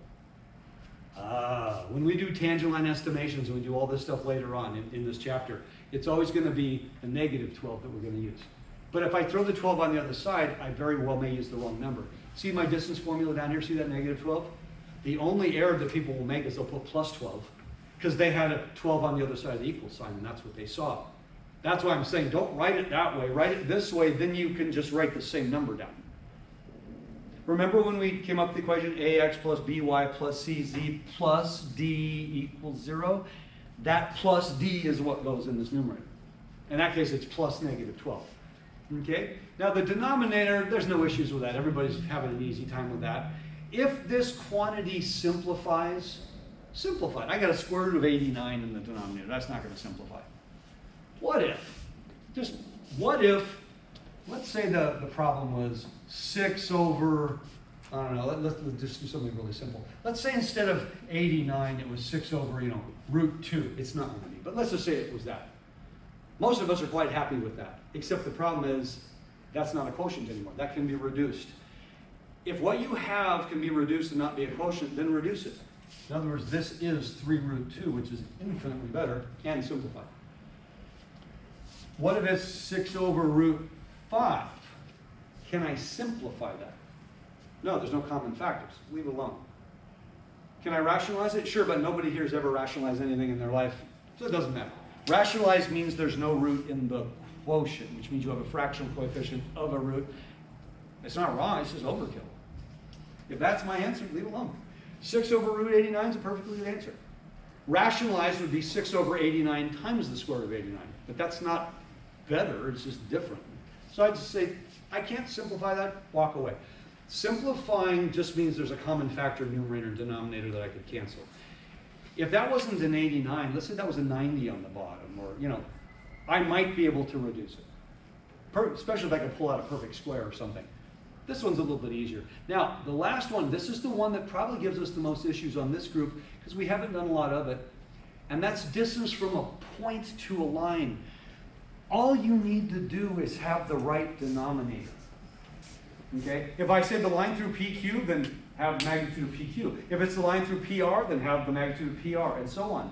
When we do tangent line estimations and we do all this stuff later on in this chapter, it's always going to be a -12 that we're going to use. But if I throw the 12 on the other side, I very well may use the wrong number. See my distance formula down here? See that -12? The only error that people will make is they'll put +12 because they had a 12 on the other side of the equal sign and that's what they saw. That's why I'm saying don't write it that way. Write it this way, then you can just write the same number down. Remember when we came up with the equation ax plus by plus cz plus d equals 0? That plus d is what goes in this numerator. In that case, it's plus -12. Okay? Now the denominator, there's no issues with that. Everybody's having an easy time with that. If this quantity simplifies, simplify it. I got a square root of 89 in the denominator. That's not going to simplify. What if? Just what if, let's say the problem was 6 over, I don't know, let's just do something really simple. Let's say instead of 89, it was 6 over, root 2. It's not going to be, but let's just say it was that. Most of us are quite happy with that, except the problem is that's not a quotient anymore. That can be reduced. If what you have can be reduced and not be a quotient, then reduce it. In other words, this is 3 root 2, which is infinitely better, and simplify. What if it's 6 over root 5? Can I simplify that? No, there's no common factors. Leave it alone. Can I rationalize it? Sure, but nobody here has ever rationalized anything in their life, so it doesn't matter. Rationalize means there's no root in the quotient, which means you have a fractional coefficient of a root. It's not wrong, it's just overkill. If that's my answer, leave it alone. 6 over root 89 is a perfectly good answer. Rationalized would be 6 over 89 times the square root of 89. But that's not better, it's just different. So I'd just say, I can't simplify that, walk away. Simplifying just means there's a common factor numerator and denominator that I could cancel. If that wasn't an 89, let's say that was a 90 on the bottom, or, you know, I might be able to reduce it. Especially if I could pull out a perfect square or something. This one's a little bit easier. Now, the last one, this is the one that probably gives us the most issues on this group, because we haven't done a lot of it, and that's distance from a point to a line. All you need to do is have the right denominator. Okay? If I say the line through PQ, then have the magnitude of PQ. If it's the line through PR, then have the magnitude of PR, and so on.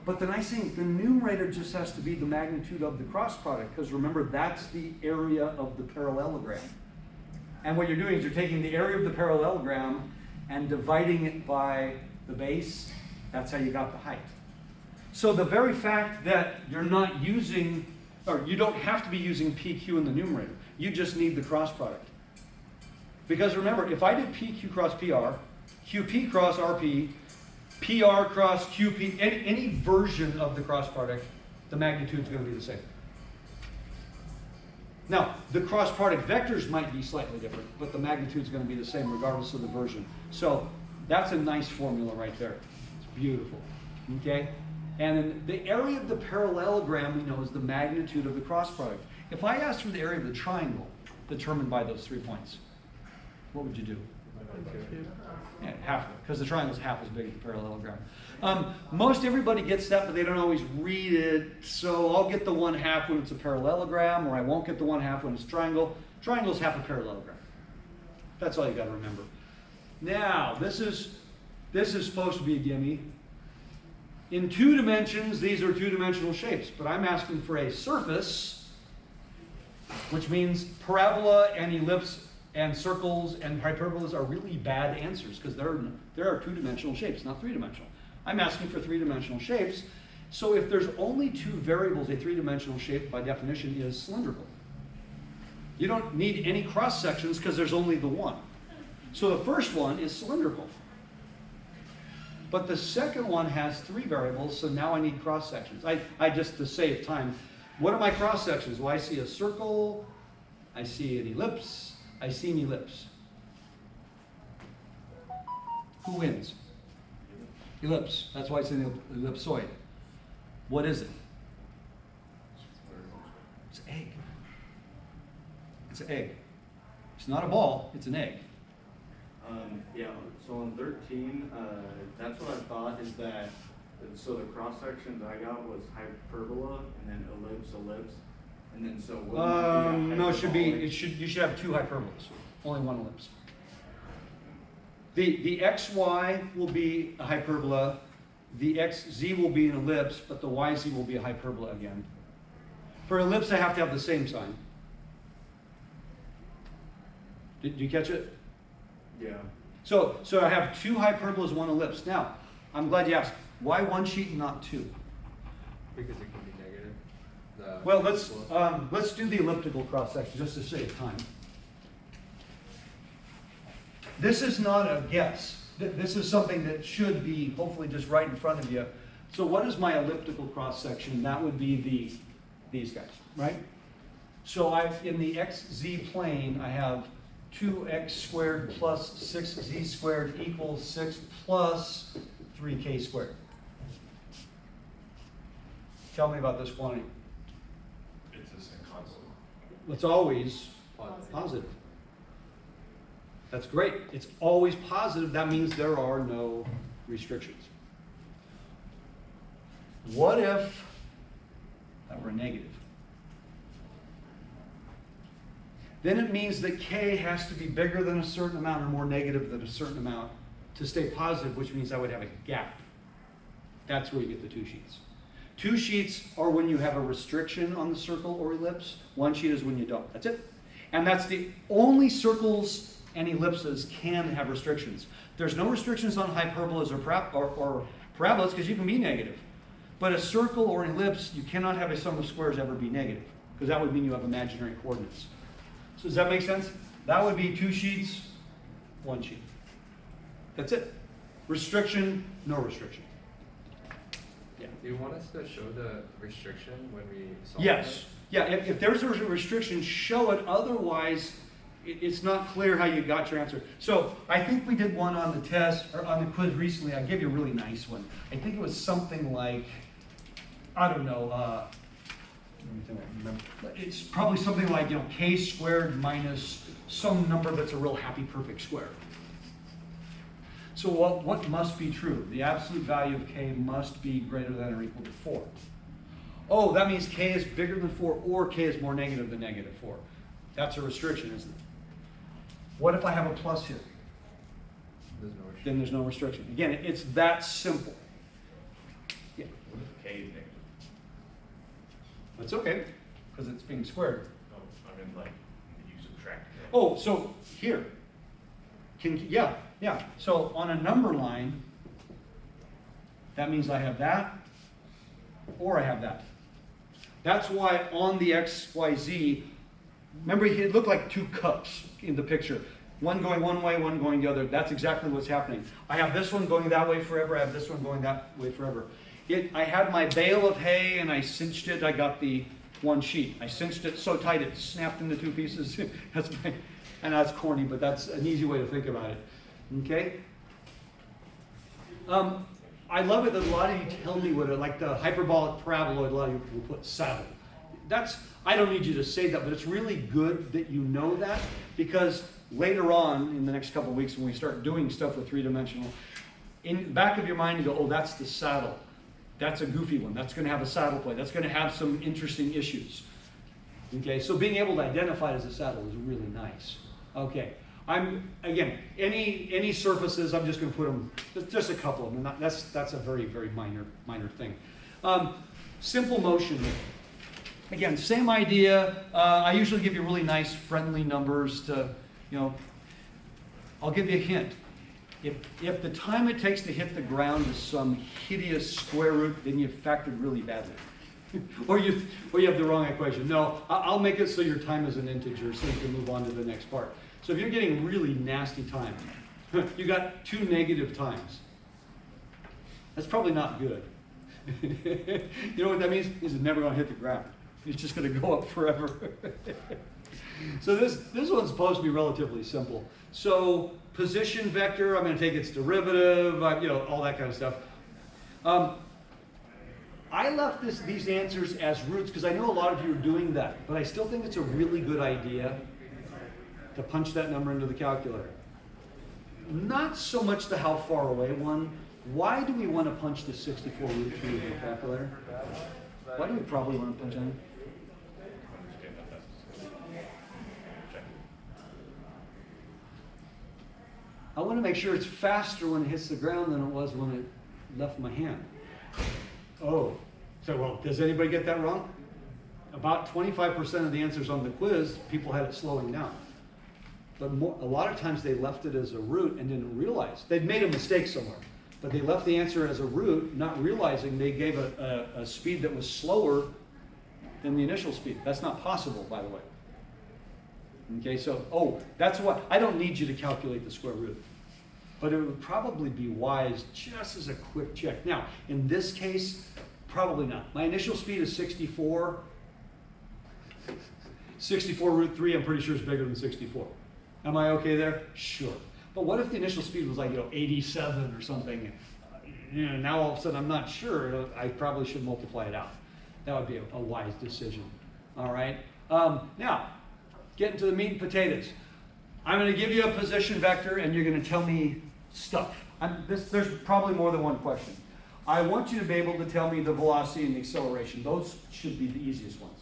But the nice thing, the numerator just has to be the magnitude of the cross product, because remember, that's the area of the parallelogram. And what you're doing is you're taking the area of the parallelogram and dividing it by the base. That's how you got the height. So the very fact that you're not using, or you don't have to be using PQ in the numerator, you just need the cross product. Because remember, if I did PQ cross PR, QP cross RP, PR cross QP, any version of the cross product, the magnitude is going to be the same. Now, the cross product vectors might be slightly different, but the magnitude is going to be the same regardless of the version. So that's a nice formula right there. It's beautiful. Okay? And then the area of the parallelogram, we know, is the magnitude of the cross product. If I asked for the area of the triangle determined by those 3 points, what would you do? Yeah, half, because the triangle is half as big as the parallelogram. Most everybody gets that, but they don't always read it. So I'll get the 1/2 when it's a parallelogram, or I won't get the 1/2 when it's a triangle. Triangle is half a parallelogram. That's all you got to remember. Now, this is supposed to be a gimme. In 2 dimensions, these are 2-dimensional shapes, but I'm asking for a surface, which means parabola and ellipse and circles and hyperbolas are really bad answers, because there are 2-dimensional shapes, not 3-dimensional. I'm asking for 3-dimensional shapes. So if there's only 2 variables, a 3-dimensional shape by definition is cylindrical. You don't need any cross sections because there's only the one. So the first one is cylindrical. But the second one has 3 variables, so now I need cross sections. I just, to save time, what are my cross sections? Well, I see a circle, I see an ellipse, I see an ellipse. Who wins? Ellipse. That's why it's an ellipsoid. What is it? It's an egg. It's an egg. It's not a ball, it's an egg. Yeah, so on 13, that's what I thought is that, so the cross sections I got was hyperbola and then ellipse, and then so No, you should have 2 hyperbolas, only 1 ellipse. The xy will be a hyperbola, the xz will be an ellipse, but the yz will be a hyperbola again. For ellipse, I have to have the same sign. Did you catch it? Yeah. So I have 2 hyperbolas, 1 ellipse. Now, I'm glad you asked. Why 1 sheet and not 2? Because it can be negative. Well, let's do the elliptical cross section just to save time. This is not a guess. This is something that should be hopefully just right in front of you. So what is my elliptical cross section? That would be these guys, right? So in the xz plane, I have 2x squared plus 6z squared equals 6 plus 3k squared. Tell me about this quantity. It's the same constant. It's always positive. That's great. It's always positive. That means there are no restrictions. What if that were negative? Then it means that k has to be bigger than a certain amount or more negative than a certain amount to stay positive, which means I would have a gap. That's where you get the 2 sheets. 2 sheets are when you have a restriction on the circle or ellipse. 1 sheet is when you don't. That's it. And that's the only circles and ellipses can have restrictions. There's no restrictions on hyperbolas or parabolas because you can be negative. But a circle or an ellipse, you cannot have a sum of squares ever be negative because that would mean you have imaginary coordinates. So does that make sense? That would be 2 sheets, 1 sheet. That's it. Restriction, no restriction. Yeah. Do you want us to show the restriction when we solve Yes. Yeah, if there's a restriction, show it. Otherwise, it's not clear how you got your answer. So I think we did one on the test, or on the quiz recently. I gave you a really nice one. I think it was something like, I don't know, let me think I remember. It's probably something like, k squared minus some number that's a real happy perfect square. So what must be true? The absolute value of k must be greater than or equal to 4. Oh, that means k is bigger than 4 or k is more negative than negative 4. That's a restriction, isn't it? What if I have a plus here? There's no restriction. Then there's no restriction. Again, it's that simple. Yeah, What if K is negative? that's okay, because it's being squared. Oh, I mean, like, you subtract K. Oh, so here. Yeah. So on a number line, that means I have that, or I have that. That's why on the XYZ, remember it looked like 2 cups in the picture. One going one way, one going the other. That's exactly what's happening. I have this one going that way forever, I have this one going that way forever. I had my bale of hay and I cinched it, I got the 1 sheet. I cinched it so tight it snapped into 2 pieces. And that's corny, but that's an easy way to think about it. Okay? I love it that a lot of you tell me what, like the hyperbolic paraboloid, a lot of you will put saddle. I don't need you to say that, but it's really good that you know that, because later on in the next couple of weeks when we start doing stuff with 3-dimensional, in the back of your mind you go, oh, that's the saddle. That's a goofy one. That's going to have a saddle plate. That's going to have some interesting issues. Okay, so being able to identify it as a saddle is really nice. Okay, again, any surfaces, I'm just going to put them, just a couple of them. That's a very, very minor thing. Simple motion. Again, same idea. I usually give you really nice, friendly numbers to, I'll give you a hint. If the time it takes to hit the ground is some hideous square root, then you've factored really badly. or you have the wrong equation. No, I'll make it so your time is an integer so you can move on to the next part. So if you're getting really nasty time, you got 2 negative times. That's probably not good. You know what that means? It's never going to hit the ground. It's just going to go up forever. So this one's supposed to be relatively simple. So position vector, I'm going to take its derivative, all that kind of stuff. I left these answers as roots because I know a lot of you are doing that, but I still think it's a really good idea to punch that number into the calculator. Not so much the how far away one. Why do we want to punch the 64 root 3 into the calculator? Why do we probably want to punch in? Understand that that's check. I want to make sure it's faster when it hits the ground than it was when it left my hand. Oh, so well, does anybody get that wrong? About 25% of the answers on the quiz, people had it slowing down. But a lot of times they left it as a root and didn't realize. They'd made a mistake somewhere, but they left the answer as a root, not realizing they gave a speed that was slower than the initial speed. That's not possible, by the way. Okay, so, that's what, I don't need you to calculate the square root. But it would probably be wise just as a quick check. Now, in this case, probably not. My initial speed is 64. 64 root 3, I'm pretty sure is bigger than 64. Am I okay there? Sure. But what if the initial speed was like, 87 or something? Now all of a sudden I'm not sure. I probably should multiply it out. That would be a wise decision. All right. Now, getting to the meat and potatoes. I'm going to give you a position vector, and you're going to tell me stuff. There's probably more than one question. I want you to be able to tell me the velocity and the acceleration. Those should be the easiest ones.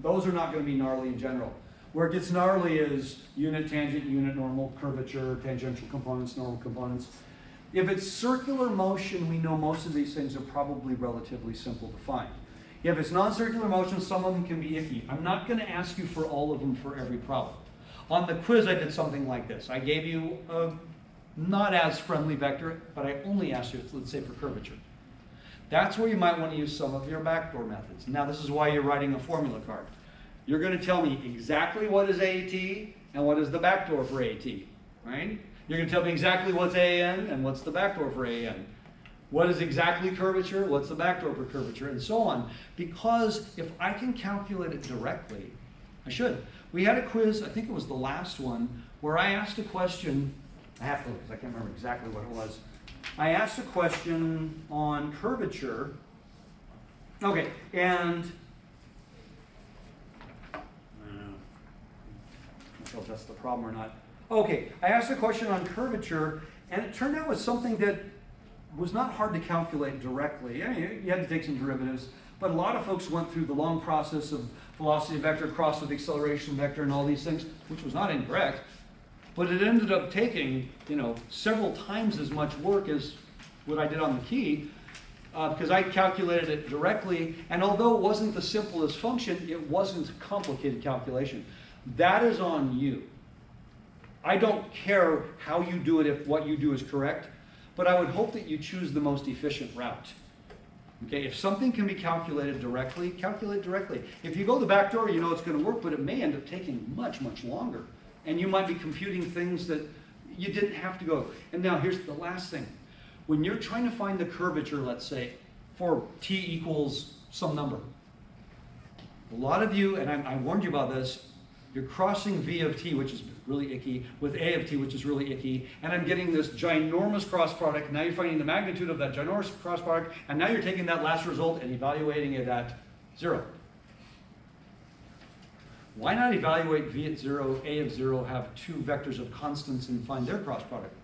Those are not going to be gnarly in general. Where it gets gnarly is unit tangent, unit normal, curvature, tangential components, normal components. If it's circular motion, we know most of these things are probably relatively simple to find. If it's non-circular motion, some of them can be icky. I'm not going to ask you for all of them for every problem. On the quiz, I did something like this. I gave you a not as friendly vector, but I only asked you, let's say, for curvature. That's where you might want to use some of your backdoor methods. Now, this is why you're writing a formula card. You're going to tell me exactly what is AAT and what is the backdoor for AAT, right? You're going to tell me exactly what's AN and what's the backdoor for AN. What is exactly curvature, what's the backdoor for curvature, and so on. Because if I can calculate it directly, I should. We had a quiz, I think it was the last one, where I asked a question, I have to look because I can't remember exactly what it was. I asked a question on curvature. Okay, and I don't know if that's the problem or not. Okay, I asked a question on curvature, and it turned out it was something that was not hard to calculate directly. I mean, you had to take some derivatives, but a lot of folks went through the long process of velocity vector crossed with acceleration vector and all these things, which was not incorrect, but it ended up taking, several times as much work as what I did on the key, because I calculated it directly, and although it wasn't the simplest function, it wasn't a complicated calculation. That is on you. I don't care how you do it if what you do is correct, but I would hope that you choose the most efficient route. Okay, if something can be calculated directly, calculate directly. If you go the back door, you know it's going to work, but it may end up taking much, much longer. And you might be computing things that you didn't have to go. And now here's the last thing. When you're trying to find the curvature, let's say, for t equals some number, a lot of you, and I warned you about this, you're crossing v of t, which is really icky, with a of t, which is really icky, and I'm getting this ginormous cross product. Now you're finding the magnitude of that ginormous cross product, and now you're taking that last result and evaluating it at 0. Why not evaluate v at 0, a of 0, have two vectors of constants, and find their cross product?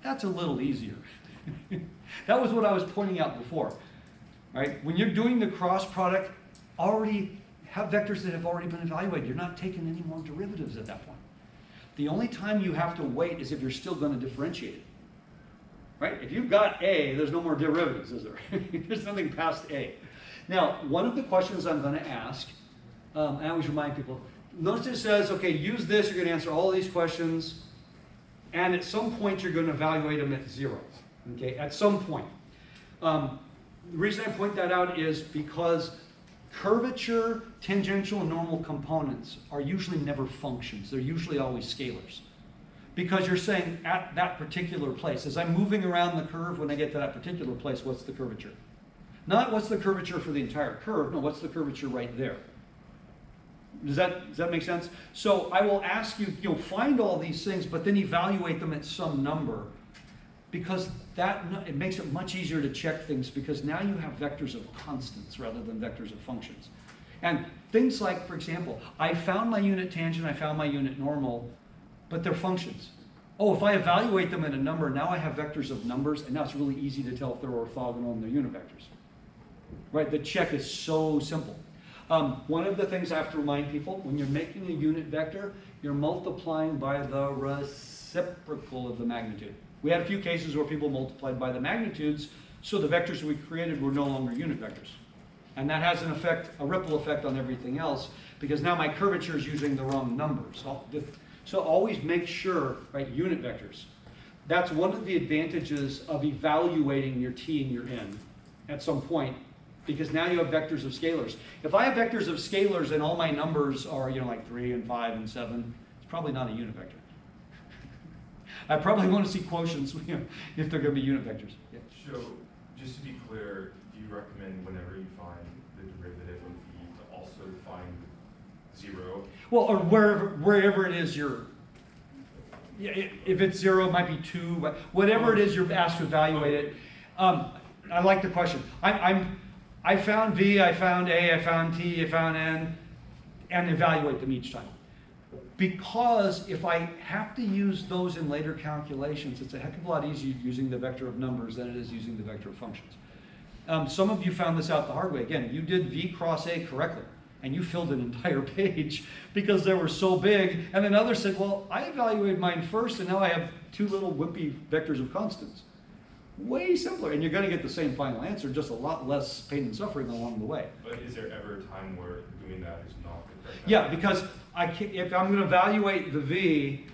That's a little easier. That was what I was pointing out before. Right? When you're doing the cross product, already have vectors that have already been evaluated. You're not taking any more derivatives at that point. The only time you have to wait is if you're still going to differentiate it. Right? If you've got A, there's no more derivatives, is there? There's nothing past A. Now, one of the questions I'm going to ask, I always remind people, notice it says, okay, use this, you're going to answer all these questions, and at some point you're going to evaluate them at 0. Okay, at some point. The reason I point that out is because curvature, tangential, and normal components are usually never functions. They're usually always scalars. Because you're saying at that particular place, as I'm moving around the curve, when I get to that particular place, what's the curvature? Not what's the curvature for the entire curve, no, what's the curvature right there? Does that make sense? So I will ask you, find all these things, but then evaluate them at some number, because it makes it much easier to check things, because now you have vectors of constants rather than vectors of functions. And things like, for example, I found my unit tangent, I found my unit normal, but they're functions. Oh, if I evaluate them at a number, now I have vectors of numbers, and now it's really easy to tell if they're orthogonal and they're unit vectors. Right, the check is so simple. One of the things I have to remind people, when you're making a unit vector, you're multiplying by the reciprocal of the magnitude. We had a few cases where people multiplied by the magnitudes, so the vectors we created were no longer unit vectors. And that has an effect, a ripple effect on everything else, because now my curvature is using the wrong numbers. So always make sure, right, unit vectors. That's one of the advantages of evaluating your t and your n at some point, because now you have vectors of scalars. If I have vectors of scalars and all my numbers are, like 3 and 5 and 7, it's probably not a unit vector. I probably want to see quotients, if they're going to be unit vectors. Yeah. So, just to be clear, do you recommend whenever you find the derivative of v to also find 0? Well, or wherever it is if it's 0, it might be 2, but whatever it is you're asked to evaluate it. I like the question. I found v, I found a, I found t, I found n, and evaluate them each time. Because if I have to use those in later calculations, it's a heck of a lot easier using the vector of numbers than it is using the vector of functions. Some of you found this out the hard way. Again, you did v cross a correctly, and you filled an entire page because they were so big. And then others said, well, I evaluated mine first, and now I have two little wimpy vectors of constants. Way simpler, and you're gonna get the same final answer, just a lot less pain and suffering along the way. But is there ever a time where doing that is not the correct? Yeah, because if I'm gonna evaluate the V,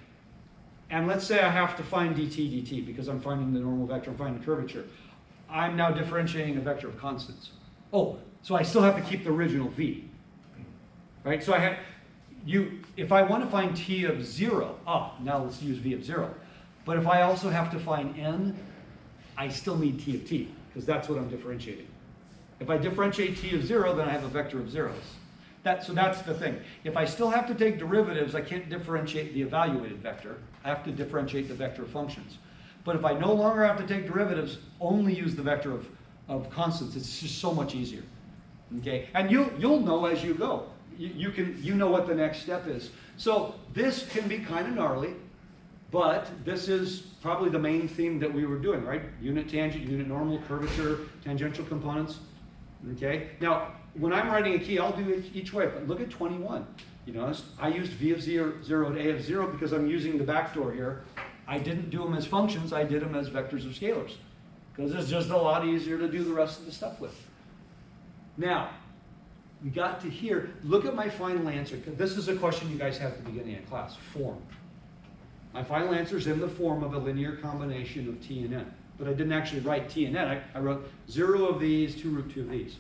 and let's say I have to find dt, because I'm finding the normal vector, I'm finding curvature, I'm now differentiating a vector of constants. Oh, so I still have to keep the original V, right? So if I want to find t of 0, now let's use v of 0. But if I also have to find n, I still need t of t, because that's what I'm differentiating. If I differentiate t of 0, then I have a vector of zeros. So that's the thing. If I still have to take derivatives, I can't differentiate the evaluated vector. I have to differentiate the vector of functions. But if I no longer have to take derivatives, only use the vector of constants. It's just so much easier. Okay? And you'll know as you go. You know what the next step is. So this can be kind of gnarly, but this is probably the main theme that we were doing, right? Unit tangent, unit normal, curvature, tangential components. Okay? Now, when I'm writing a key, I'll do it each way, but look at 21. You notice I used v of 0 and a of 0 because I'm using the backdoor here. I didn't do them as functions, I did them as vectors of scalars, because it's just a lot easier to do the rest of the stuff with. Now, we got to here, look at my final answer, because this is a question you guys have at the beginning of class, form. My final answer is in the form of a linear combination of t and n, but I didn't actually write t and n, I wrote 0 of these, 2 root 2 of these.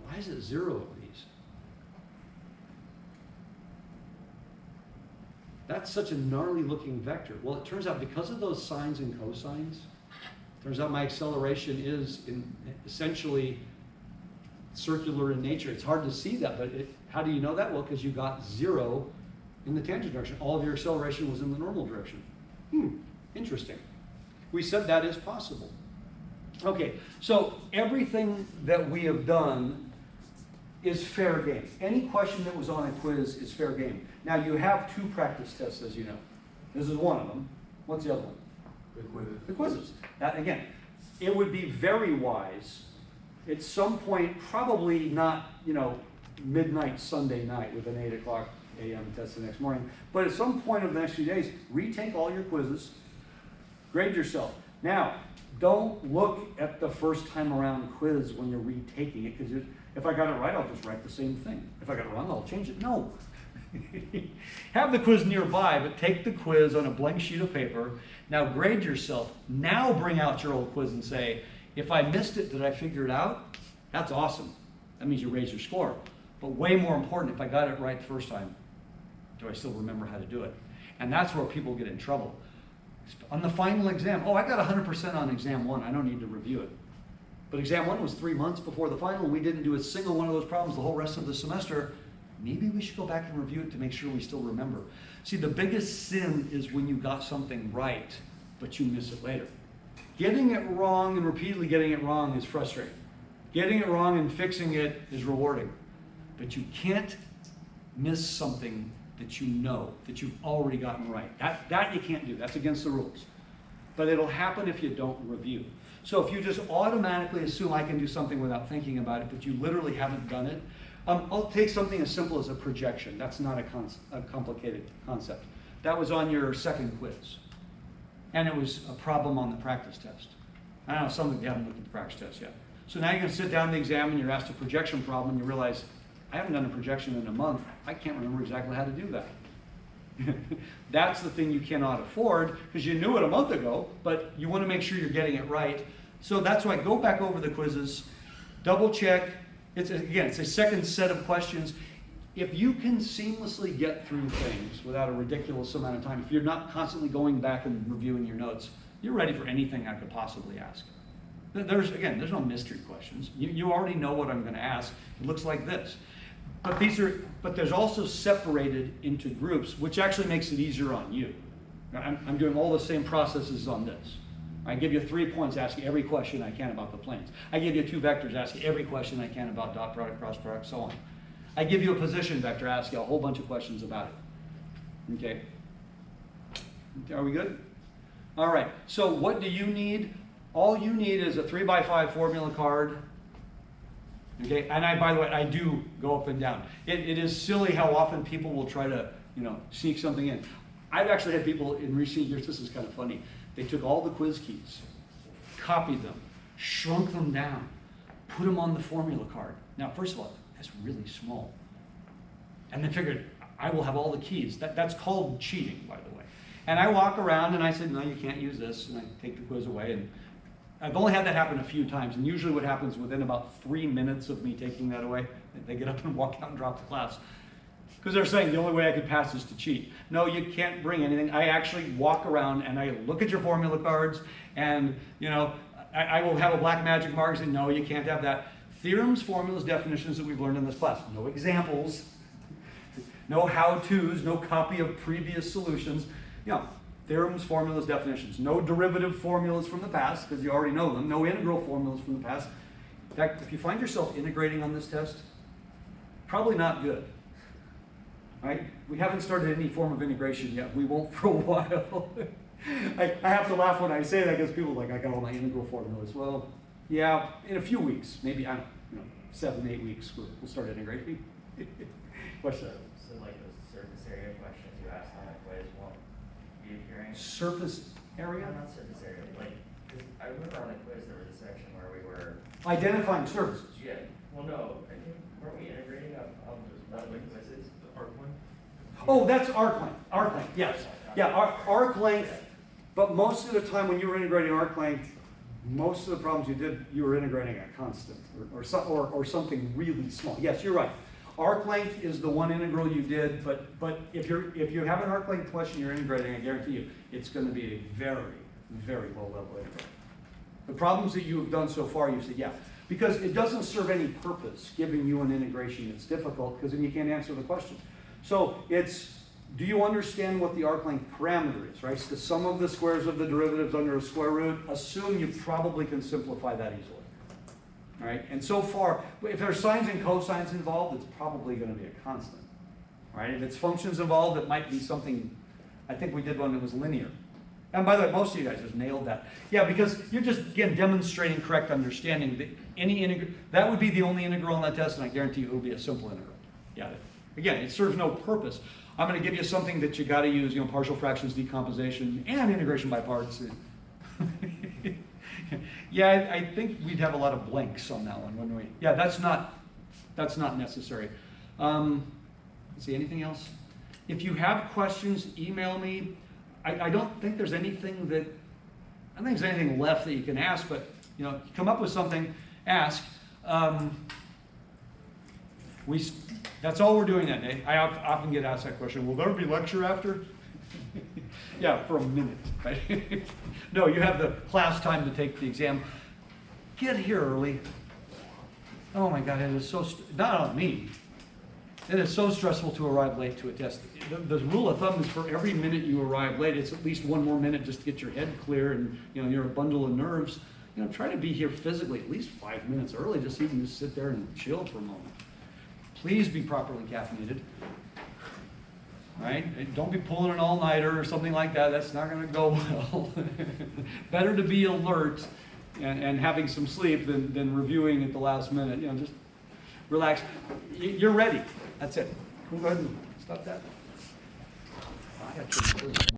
Why is it 0 of these? That's such a gnarly looking vector. Well, it turns out because of those sines and cosines, turns out my acceleration is essentially circular in nature. It's hard to see that, but how do you know that? Well, because you got 0 in the tangent direction. All of your acceleration was in the normal direction. Interesting. We said that is possible. Okay, so everything that we have done is fair game. Any question that was on a quiz is fair game. Now you have 2 practice tests, as you know. This is one of them. What's the other one? The quizzes. That, again, it would be very wise at some point, probably not, midnight Sunday night with an 8 o'clock a.m. test the next morning, but at some point over the next few days, retake all your quizzes, grade yourself. Now, don't look at the first time around quiz when you're retaking it, because if I got it right, I'll just write the same thing. If I got it wrong, I'll change it. No. Have the quiz nearby, but take the quiz on a blank sheet of paper. Now grade yourself. Now bring out your old quiz and say, if I missed it, did I figure it out? That's awesome. That means you raise your score. But way more important, if I got it right the first time, do I still remember how to do it? And that's where people get in trouble. On the final exam, I got 100% on exam 1. I don't need to review it. But exam 1 was 3 months before the final, and we didn't do a single one of those problems the whole rest of the semester. Maybe we should go back and review it to make sure we still remember. See, the biggest sin is when you got something right, but you miss it later. Getting it wrong and repeatedly getting it wrong is frustrating. Getting it wrong and fixing it is rewarding. But you can't miss something that you know, that you've already gotten right. That you can't do. That's against the rules. But it'll happen if you don't review. So if you just automatically assume I can do something without thinking about it, but you literally haven't done it, I'll take something as simple as a projection. That's not a complicated concept. That was on your second quiz. And it was a problem on the practice test. I know some of you haven't looked at the practice test yet. So now you're going to sit down in the exam and you're asked a projection problem and you realize, I haven't done a projection in a month. I can't remember exactly how to do that. That's the thing you cannot afford, because you knew it a month ago, but you want to make sure you're getting it right. So that's why go back over the quizzes, double check. It's a second set of questions. If you can seamlessly get through things without a ridiculous amount of time, if you're not constantly going back and reviewing your notes, you're ready for anything I could possibly ask. There's no mystery questions. You already know what I'm going to ask. It looks like this. But there's also separated into groups, which actually makes it easier on you. I'm doing all the same processes on this. I give you 3 points, ask you every question I can about the planes. I give you 2 vectors, ask you every question I can about dot product, cross product, so on. I give you a position vector, ask you a whole bunch of questions about it. Okay. Are we good? All right. So what do you need? All you need is a 3x5 formula card. Okay. And by the way, I do go up and down. It is silly how often people will try to, sneak something in. I've actually had people in recent years, this is kind of funny, they took all the quiz keys, copied them, shrunk them down, put them on the formula card. Now, first of all, that's really small. And then figured, I will have all the keys. That's called cheating, by the way. And I walk around and I said, no, you can't use this. And I take the quiz away. And I've only had that happen a few times. And usually what happens within about 3 minutes of me taking that away, they get up and walk out and drop the class. Because they're saying the only way I could pass is to cheat. No, you can't bring anything. I actually walk around and I look at your formula cards and, you know, I will have a black magic mark and say, no, you can't have that. Theorems, formulas, definitions that we've learned in this class. No examples, no how-tos, no copy of previous solutions. You know, theorems, formulas, definitions. No derivative formulas from the past, because you already know them. No integral formulas from the past. In fact, if you find yourself integrating on this test, probably not good. Right? We haven't started any form of integration yet. We won't for a while. I have to laugh when I say that because people are like, I got all my integral formulas. Well, yeah, in a few weeks, maybe, I don't know, 7, 8 weeks, we'll start integrating. What's that? So like those surface area questions you asked on that quiz won't be appearing? Surface area? No, not surface area, like, 'cause I remember on the quiz there was a section where we were, Identifying surfaces. yeah, well, no, I think, weren't we integrating on one of the quizzes? The arc one? Oh, that's arc length. Arc length, yes. Yeah, arc length, but most of the time when you were integrating arc length, most of the problems you did, you were integrating a constant or something really small. Yes, you're right. Arc length is the one integral you did, but if you have an arc length question you're integrating, I guarantee you, it's going to be a very, very low level integral. The problems that you have done so far, you say, yeah, because it doesn't serve any purpose giving you an integration that's difficult because then you can't answer the question. So it's, do you understand what the arc length parameter is, right? It's the sum of the squares of the derivatives under a square root. Assume you probably can simplify that easily. All right, and so far, if there's sines and cosines involved, it's probably going to be a constant. Right? If it's functions involved, it might be something, I think we did one that was linear. And by the way, most of you guys just nailed that. Yeah, because you're just, again, demonstrating correct understanding. That would be the only integral on that test, and I guarantee you it will be a simple integral. Yeah. Again, it serves no purpose. I'm going to give you something that you got to use, you know, partial fractions decomposition and integration by parts. Yeah, I think we'd have a lot of blanks on that one, wouldn't we? Yeah, that's not necessary. Let's see, anything else? If you have questions, email me. I don't think there's anything left that you can ask, but you know, come up with something, ask. That's all we're doing that day. I often get asked that question. Will there be lecture after? Yeah, for a minute. Right? No, you have the class time to take the exam. Get here early. Oh my God, it is so, not on me. It is so stressful to arrive late to a test. The rule of thumb is for every minute you arrive late, it's at least one more minute just to get your head clear and you know, you're a bundle of nerves. You know, try to be here physically at least 5 minutes early, just so you can just sit there and chill for a moment. Please be properly caffeinated. Right? And don't be pulling an all-nighter or something like that. That's not going to go well. Better to be alert and having some sleep than reviewing at the last minute. You know, just relax. You're ready. That's it. Can we go ahead and stop that? I got to